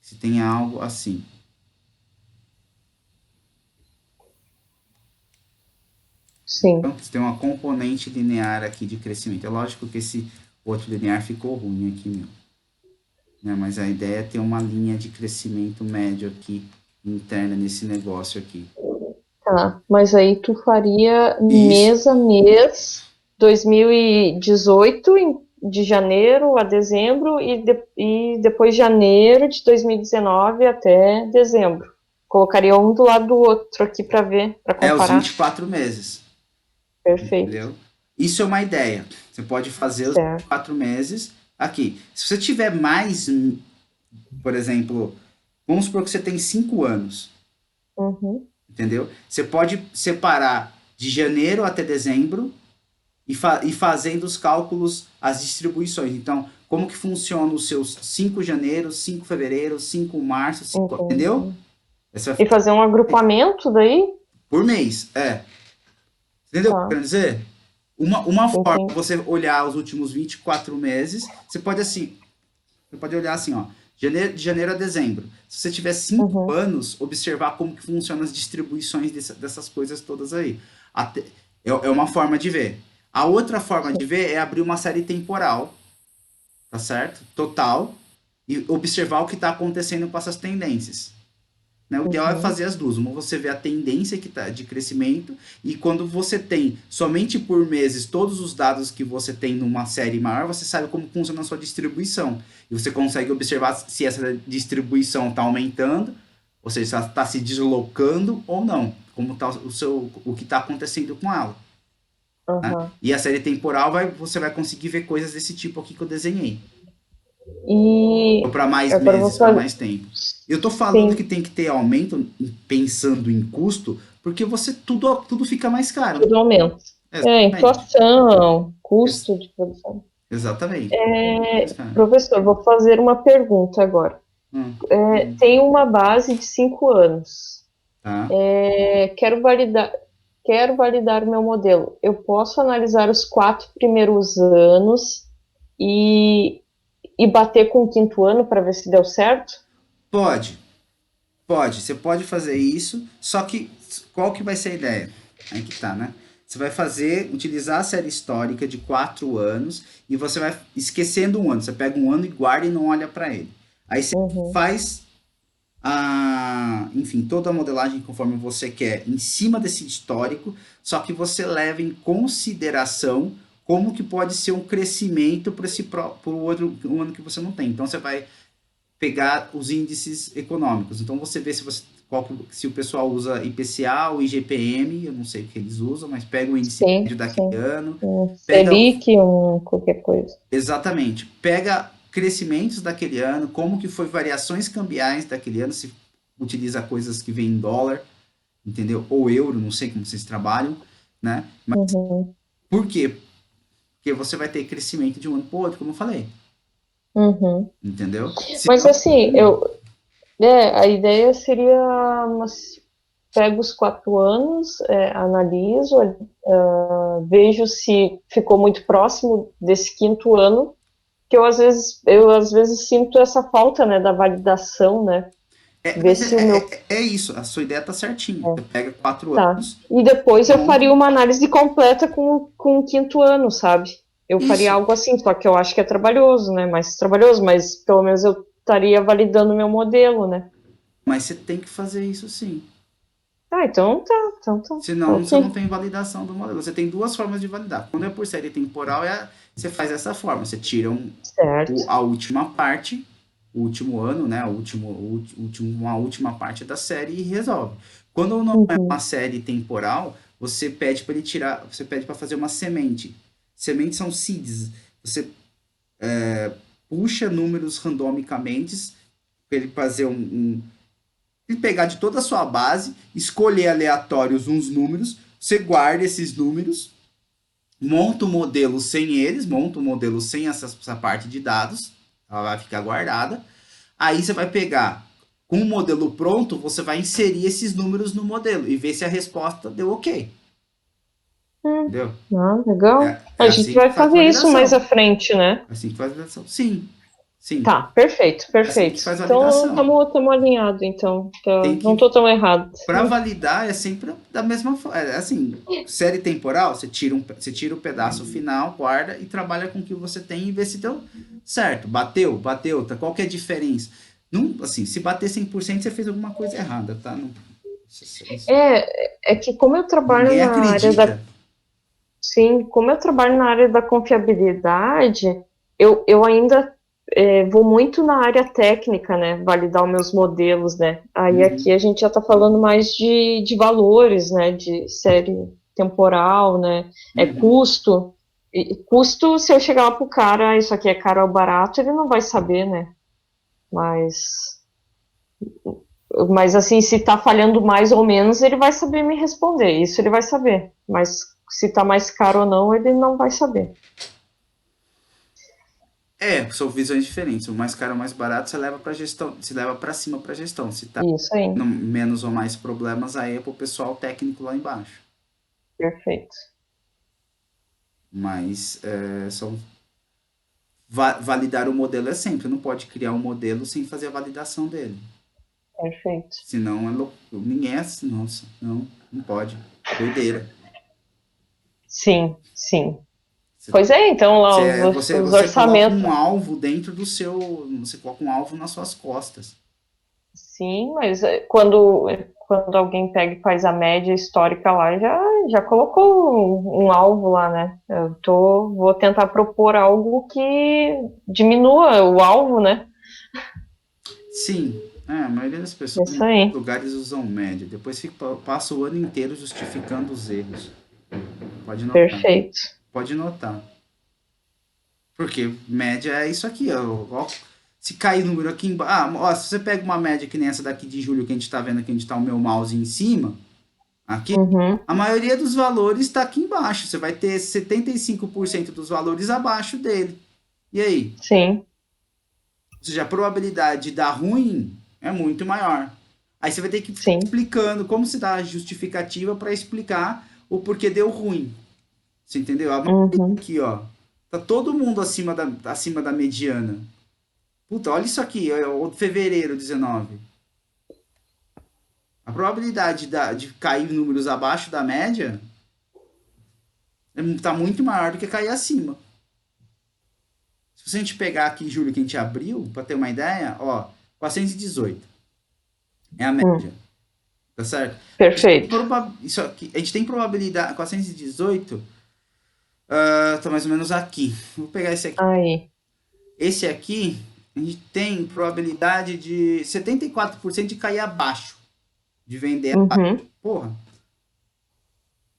Se tenha algo assim. Sim. Então, você tem uma componente linear aqui de crescimento. É lógico que esse outro linear ficou ruim aqui, meu. Né? Mas a ideia é ter uma linha de crescimento médio aqui, interna nesse negócio aqui. Tá. Mas aí tu faria Isso, mês a mês, 2018, de janeiro a dezembro, e depois janeiro de 2019 até dezembro. Colocaria um do lado do outro aqui para ver, para os comparar. 24 meses, Perfeito. entendeu? Isso é uma ideia. Você pode fazer os Certo. 24 meses aqui. Se você tiver mais, por exemplo, vamos supor que você tem 5 anos, Uhum. entendeu? Você pode separar de janeiro até dezembro e fazendo os cálculos, as distribuições. Então, como que funciona os seus 5 janeiro, 5 fevereiro, 5 março, 5, entendeu? Entendi. Essa vai E fazer um agrupamento daí? por mês, entendeu o que eu Tá. quero dizer? Uma forma de Entendi. você olhar os últimos 24 meses, você pode olhar assim, ó, de janeiro a dezembro. Se você tiver 5 Uhum. anos, observar como que funcionam as distribuições dessas coisas todas aí. É uma forma de ver. A outra forma de ver é abrir uma série temporal, tá certo? Total, e observar o que está acontecendo com essas tendências. Né? O ideal é Uhum. fazer as duas. Uma você vê a tendência que tá de crescimento, e quando você tem somente por meses todos os dados que você tem numa série maior, você sabe como funciona a sua distribuição. E você consegue observar se essa distribuição está aumentando, ou seja, se ela está se deslocando ou não. Como está o que está acontecendo com ela. Né? Uhum. E a série temporal você vai conseguir ver coisas desse tipo aqui que eu desenhei. Ou E para mais agora eu vou meses, para fazer. mais tempo. Eu tô falando que Sim, tem que ter aumento pensando em custo, porque tudo fica mais caro. tudo aumenta. É, Exatamente. inflação, Ex- custo de produção. exatamente. Mais caro. Professor, vou fazer uma pergunta agora. Tem uma base de 5 anos. Tá. Quero validar o meu modelo. Eu posso analisar os 4 primeiros anos e, e bater com o quinto ano para ver se deu certo? Pode, pode. Você pode fazer isso, só que qual que vai ser a ideia? Aí que tá, né? Você vai utilizar a série histórica de 4 anos e você vai esquecendo um ano. Você pega um ano e guarda e não olha para ele. Aí você Uhum. faz enfim, toda a modelagem conforme você quer em cima desse histórico, só que você leva em consideração como que pode ser um crescimento para o outro um ano que você não tem. Então você vai pegar os índices econômicos. Então você vê se o pessoal usa IPCA ou IGPM, eu não sei o que eles usam, mas pega o índice Sim, médio daquele sim. ano, pega Selic, qualquer coisa. exatamente, pega crescimentos daquele ano, como que foi variações cambiais daquele ano, se utiliza coisas que vêm em dólar, entendeu? Ou euro, não sei como vocês trabalham. né? Mas Uhum. por quê? Porque você vai ter crescimento de um ano para o outro, como eu falei, Uhum. entendeu? Se Mas não, assim, a ideia seria umas, pego os 4 anos, analiso, vejo se ficou muito próximo desse quinto ano, que eu às vezes sinto essa falta, né, da validação, né? Ver mas se o meu é isso, a sua ideia tá certinha. Você pega 4 tá. anos, E depois eu pronto, faria uma análise completa com o quinto ano, sabe? Eu faria isso. algo assim, só que eu acho que é trabalhoso, né? Mais trabalhoso, mas pelo menos eu estaria validando o meu modelo, né? Mas você tem que fazer isso sim. Ah, então tá, então tá. Senão você não Ok, tem validação do modelo. Você tem duas formas de validar. Quando é por série temporal, você faz dessa forma. Você tira certo. a última parte, o último ano, né? Uma última parte da série e resolve. Quando não é Uhum, uma série temporal, você pede para ele tirar, você pede para fazer uma semente. Sementes são seeds. Você puxa números randomicamente para ele fazer ele pegar de toda a sua base, escolher aleatórios uns números, você guarda esses números, monta o modelo sem eles, monta o modelo sem essa parte de dados, ela vai ficar guardada. Aí você vai pegar, com o modelo pronto, você vai inserir esses números no modelo e ver se a resposta deu ok. hum, Entendeu? legal. A É gente assim que vai faz fazer isso mais validação. à frente, né? É assim que faz validação. Sim, sim. Tá, perfeito, É assim que perfeito. faz Então, validação. estamos alinhados, então. Tem Não que tô tão errado. Para validar é sempre da mesma forma. É assim, série temporal, você tira o pedaço final, guarda e trabalha com o que você tem e vê se deu certo. Bateu, tá? Qual que é a diferença? Não, assim, se bater 100% você fez alguma coisa errada, tá? Não, É que como eu trabalho ninguém na área da acredita. Sim, como eu trabalho na área da confiabilidade, eu ainda vou muito na área técnica, né? Validar os meus modelos, né? Aí aqui Uhum, a gente já está falando mais de valores, né? De série temporal, né? uhum. Custo. E custo, se eu chegar lá pro cara, "Ah, isso aqui é caro ou barato, ele não vai saber, né? Mas, mas assim, se tá falhando mais ou menos, ele vai saber me responder. Isso ele vai saber. Mas se tá mais caro ou não, ele não vai saber. São visões diferentes. O mais caro ou mais barato você leva para gestão, se leva para cima para gestão. Se tá Isso aí, tendo menos ou mais problemas, aí é pro pessoal técnico lá embaixo. perfeito. Mas validar o modelo é sempre. Você não pode criar um modelo sem fazer a validação dele. Perfeito. Senão ninguém é assim, nossa, não pode. Doideira. Sim, sim. Você, Pois é, então lá os você coloca orçamentos. um alvo dentro do seu. Você coloca um alvo nas suas costas. Sim, mas quando alguém pega e faz a média histórica lá, já colocou um alvo lá, né? Vou tentar propor algo que diminua o alvo, né? Sim, a maioria das pessoas em Isso aí. lugares usam média. Depois passa o ano inteiro justificando os erros. Pode notar. Perfeito. Pode notar. Porque média é isso aqui, ó. Se cair número aqui embaixo. Se você pega uma média que nem essa daqui de julho que a gente tá vendo, que a gente tá o meu mouse em cima, aqui, Uhum, a maioria dos valores está aqui embaixo. Você vai ter 75% dos valores abaixo dele. E aí? sim, Ou seja, a probabilidade de dar ruim é muito maior. Aí você vai ter que ficar sim. explicando como se dá a justificativa para explicar o porquê deu ruim. Você entendeu? A maioria Uhum, aqui, ó. Tá todo mundo acima da mediana. Puta, olha isso aqui, é o fevereiro 19. A probabilidade de cair números abaixo da média está muito maior do que cair acima. Se a gente pegar aqui julho que a gente abriu, para ter uma ideia, ó, 418 é a média, tá certo? perfeito. Isso aqui, a gente tem probabilidade, 418, tá mais ou menos aqui. Vou pegar esse aqui. Aí. Esse aqui, a gente tem probabilidade de 74% de cair abaixo, de vender abaixo. Uhum, Porra,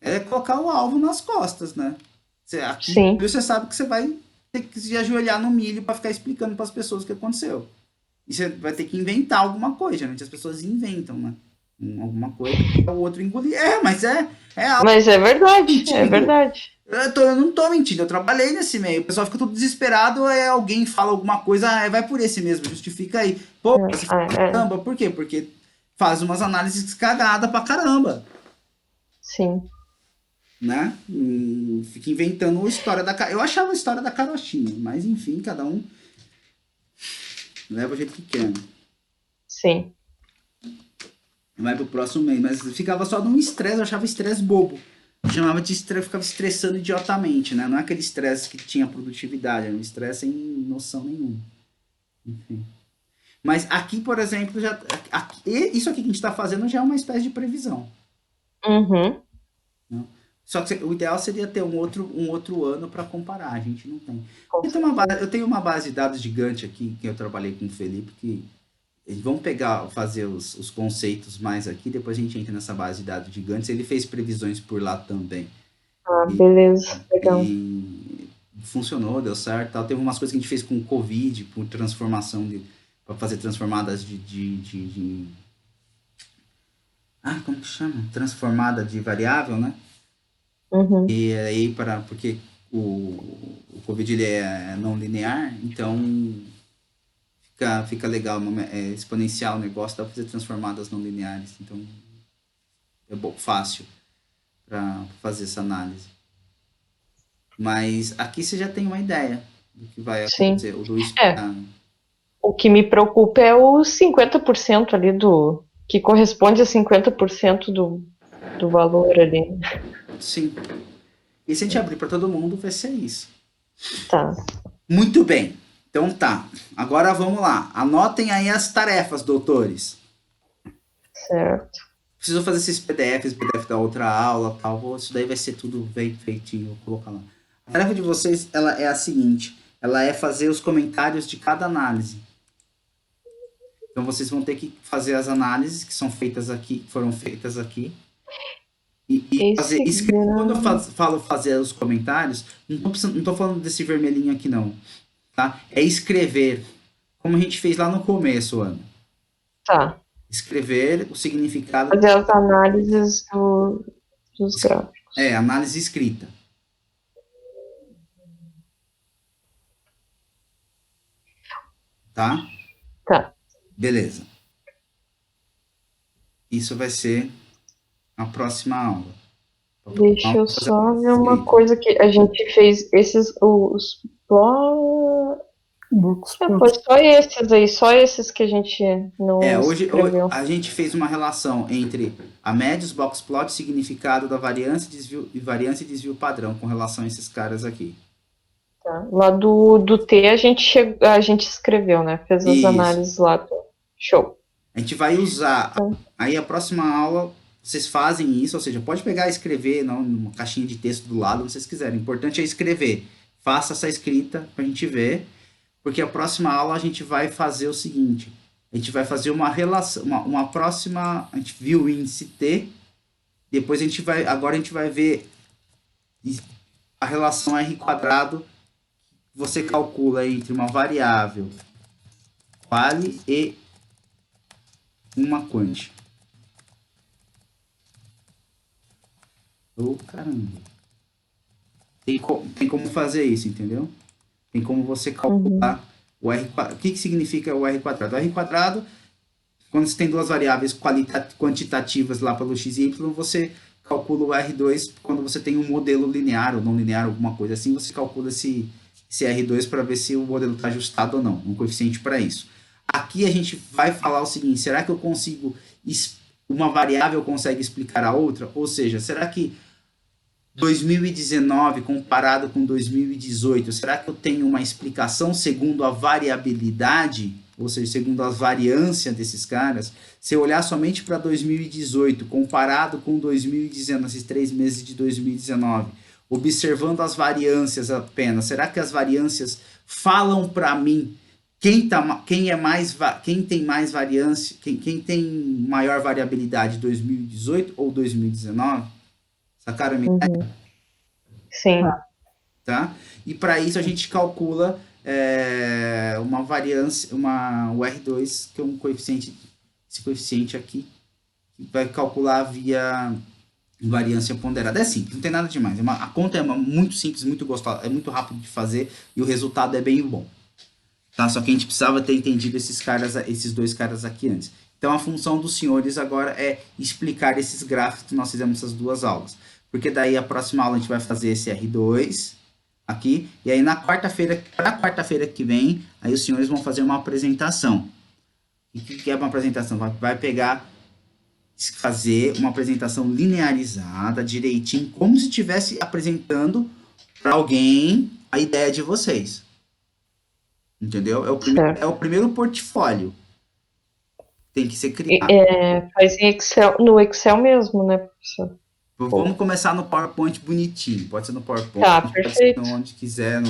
é colocar o alvo nas costas, né? Aqui sim. você sabe que você vai ter que se ajoelhar no milho para ficar explicando para as pessoas o que aconteceu. E você vai ter que inventar alguma coisa, geralmente as pessoas inventam, né? alguma coisa, o outro engolir. É algo Mas é verdade, é sentido. verdade. Eu não tô mentindo, eu trabalhei nesse meio. O pessoal fica tudo desesperado, alguém fala alguma coisa, vai por esse mesmo, justifica aí. Pô, você fala, caramba, por quê? Porque faz umas análises cagadas pra caramba, Sim. né? Fica inventando a história Eu achava a história da carochinha, mas enfim, cada um leva o jeito que quer. Sim. Vai pro próximo mês, mas ficava só num estresse, eu achava estresse bobo. Eu chamava de estresse, ficava estressando idiotamente, né? Não é aquele estresse que tinha produtividade, era um estresse sem noção nenhuma. Enfim. Mas aqui, por exemplo, isso aqui que a gente está fazendo já é uma espécie de previsão. Uhum. Né? Só que o ideal seria ter um outro ano para comparar, a gente não tem. Eu tenho uma base de dados gigante aqui, que eu trabalhei com o Felipe, que vamos fazer os conceitos mais aqui, depois a gente entra nessa base de dados gigantes. Ele fez previsões por lá também. Ah, beleza, legal. E funcionou, deu certo. Tal. Teve umas coisas que a gente fez com o Covid, por transformação para fazer transformadas como que chama? Transformada de variável, né? Uhum. E aí, porque o Covid ele é não linear, então fica legal, exponencial o negócio, dá pra fazer transformadas não lineares. Então é fácil para fazer essa análise. Mas aqui você já tem uma ideia do que vai acontecer. Sim. O Luiz, O que me preocupa é os 50% ali que corresponde a 50% do valor ali. sim. E se a gente abrir para todo mundo, vai ser isso. Tá. Muito bem. Então tá. Agora vamos lá. Anotem aí as tarefas, doutores. Certo. Preciso fazer esses PDFs, PDF da outra aula, tal. Isso daí vai ser tudo bem feitinho, vou colocar lá. A tarefa de vocês, ela é a seguinte. Ela é fazer os comentários de cada análise. Então vocês vão ter que fazer as análises que foram feitas aqui. E fazer, escrever. Quando eu falo fazer os comentários, não tô falando desse vermelhinho aqui não. Tá? É escrever, como a gente fez lá no começo, Ana. Tá. Escrever o significado. Fazer as análises dos gráficos. Análise escrita. Tá? Tá. Beleza. Isso vai ser a próxima aula. Deixa eu só ver uma coisa que a gente fez os foi só esses que a gente não hoje escreveu. a gente fez uma relação entre a média, os box plot, significado da variância e desvio padrão com relação a esses caras aqui. Tá. Lá do T a gente escreveu, né? Fez as análises lá. Show. A gente vai usar. Aí a próxima aula vocês fazem isso, ou seja, pode pegar e escrever numa caixinha de texto do lado, se vocês quiserem. O importante é escrever. Faça essa escrita pra gente ver, porque a próxima aula a gente vai fazer o seguinte. A gente vai fazer uma relação, uma próxima. A gente viu o índice T, depois agora a gente vai ver a relação R quadrado que você calcula entre uma variável quali e uma quant. Caramba. Tem como fazer isso, entendeu? Tem como você calcular o R quadrado. O que significa o R quadrado? O R quadrado, quando você tem duas variáveis quantitativas lá pelo x e y, você calcula o R2 quando você tem um modelo linear ou não linear, alguma coisa assim, você calcula esse R2 para ver se o modelo está ajustado ou não, um coeficiente para isso. Aqui a gente vai falar o seguinte, será que eu consigo, uma variável consegue explicar a outra? Ou seja, será que 2019 comparado com 2018, será que eu tenho uma explicação segundo a variabilidade, ou seja, segundo a variância desses caras? Se eu olhar somente para 2018 comparado com 2019, esses 3 meses de 2019, observando as variâncias apenas, será que as variâncias falam para mim quem tem mais variância, quem tem maior variabilidade, 2018 ou 2019? Sacaram a minha ideia? Sim. Tá? E para isso a gente calcula uma variância, o R2, que é um coeficiente, esse coeficiente aqui, vai calcular via variância ponderada. É simples, não tem nada demais. A conta é muito simples, muito gostosa, é muito rápido de fazer e o resultado é bem bom. Tá? Só que a gente precisava ter entendido esses dois caras aqui antes. Então a função dos senhores agora é explicar esses gráficos que nós fizemos essas duas aulas. Porque daí a próxima aula a gente vai fazer esse R2 aqui, e aí para a quarta-feira que vem, aí os senhores vão fazer uma apresentação. E o que é uma apresentação? Vai fazer uma apresentação linearizada, direitinho, como se estivesse apresentando para alguém a ideia de vocês. Entendeu? É o primeiro portfólio. Tem que ser criado. Faz em Excel, no Excel mesmo, né, professor? Vamos começar no PowerPoint bonitinho. Pode ser no PowerPoint, Tá, pode perfeito. ser onde quiser,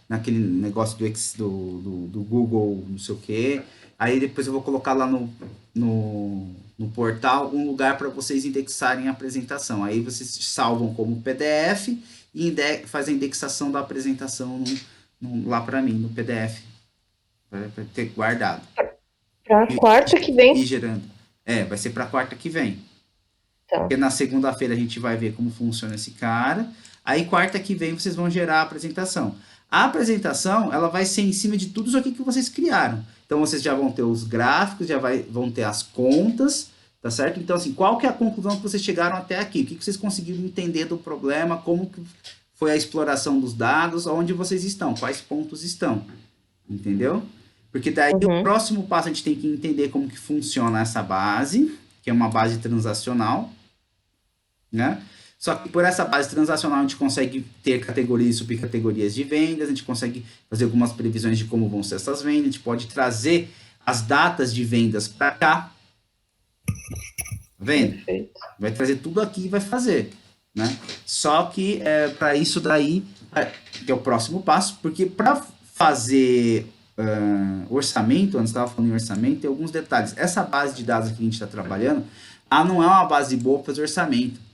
naquele negócio do Google, não sei o quê. Aí depois eu vou colocar lá no portal um lugar para vocês indexarem a apresentação. Aí vocês salvam como PDF e fazem a indexação da apresentação lá para mim, no PDF. Para ter guardado. Pra quarta que vem. E gerando. Vai ser para quarta que vem. Tá. Porque na segunda-feira a gente vai ver como funciona esse cara. Aí quarta que vem vocês vão gerar a apresentação. A apresentação, ela vai ser em cima de tudo isso aqui que vocês criaram. Então vocês já vão ter os gráficos, vão ter as contas, tá certo? Então assim, qual que é a conclusão que vocês chegaram até aqui? O que vocês conseguiram entender do problema? Como que foi a exploração dos dados? Onde vocês estão? Quais pontos estão? Entendeu? Porque daí o próximo passo a gente tem que entender como que funciona essa base, que é uma base transacional, né? Só que por essa base transacional a gente consegue ter categorias e subcategorias de vendas, a gente consegue fazer algumas previsões de como vão ser essas vendas, a gente pode trazer as datas de vendas para cá. Tá vendo? Perfeito. Vai trazer tudo aqui e vai fazer, né? Só que para isso daí, que é o próximo passo, porque para fazer orçamento, antes estava falando em orçamento, tem alguns detalhes. Essa base de dados que a gente está trabalhando, não é uma base boa para fazer orçamento.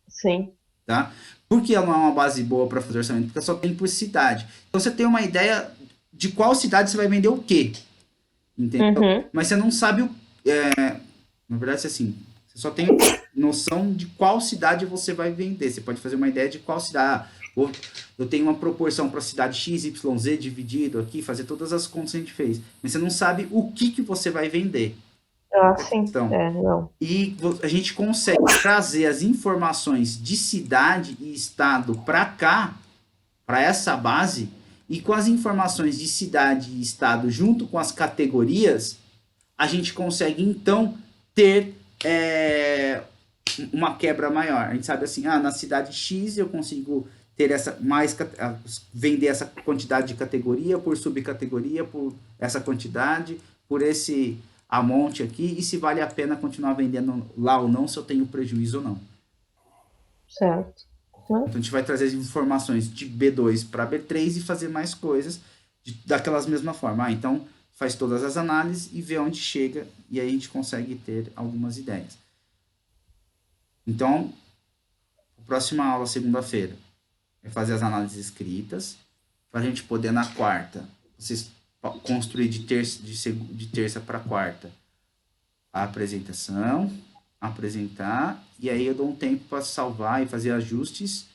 Sim. Tá? Por que ela não é uma base boa para fazer orçamento? Porque só tem por cidade. Então você tem uma ideia de qual cidade você vai vender o quê. Entendeu? Mas você não sabe na verdade, assim, você só tem noção de qual cidade você vai vender. Você pode fazer uma ideia de qual cidade. Eu tenho uma proporção para a cidade X, Y, Z dividido aqui, fazer todas as contas que a gente fez. Mas você não sabe o que você vai vender. Sim. Então, não. E a gente consegue trazer as informações de cidade e estado para cá, para essa base, e com as informações de cidade e estado junto com as categorias, a gente consegue então ter uma quebra maior. A gente sabe assim, na cidade X eu consigo ter vender essa quantidade de categoria por subcategoria, por essa quantidade, por esse amount aqui, e se vale a pena continuar vendendo lá ou não, se eu tenho prejuízo ou não. Certo. Então a gente vai trazer as informações de B2 para B3 e fazer mais coisas daquelas mesma forma. Então faz todas as análises e vê onde chega, e aí a gente consegue ter algumas ideias. Então, a próxima aula, segunda-feira, é fazer as análises escritas, para a gente poder na quarta, vocês construir de terça para quarta a apresentação, apresentar, e aí eu dou um tempo para salvar e fazer ajustes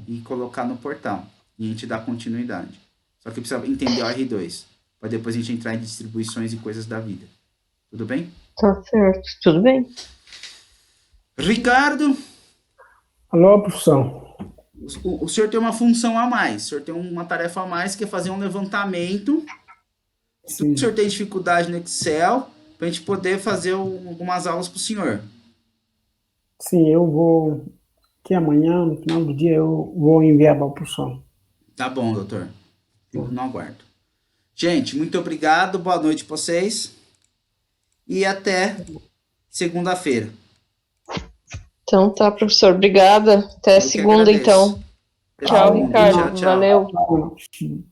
e colocar no portal. E a gente dá continuidade. Só que precisa entender o R2, para depois a gente entrar em distribuições e coisas da vida. Tudo bem? Tá certo, tudo bem. Ricardo? Alô, professor. O senhor tem uma função a mais, o senhor tem uma tarefa a mais, que é fazer um levantamento. Se o senhor tem dificuldade no Excel, para a gente poder fazer algumas aulas para o senhor. Sim, eu vou, que amanhã, no final do dia, eu vou enviar para o professor. Tá bom, doutor. Fico no aguardo. Gente, muito obrigado, boa noite para vocês. E até segunda-feira. Então tá, professor, obrigada. Até segunda, então. Tchau, Ricardo. Tchau. Valeu. Tchau.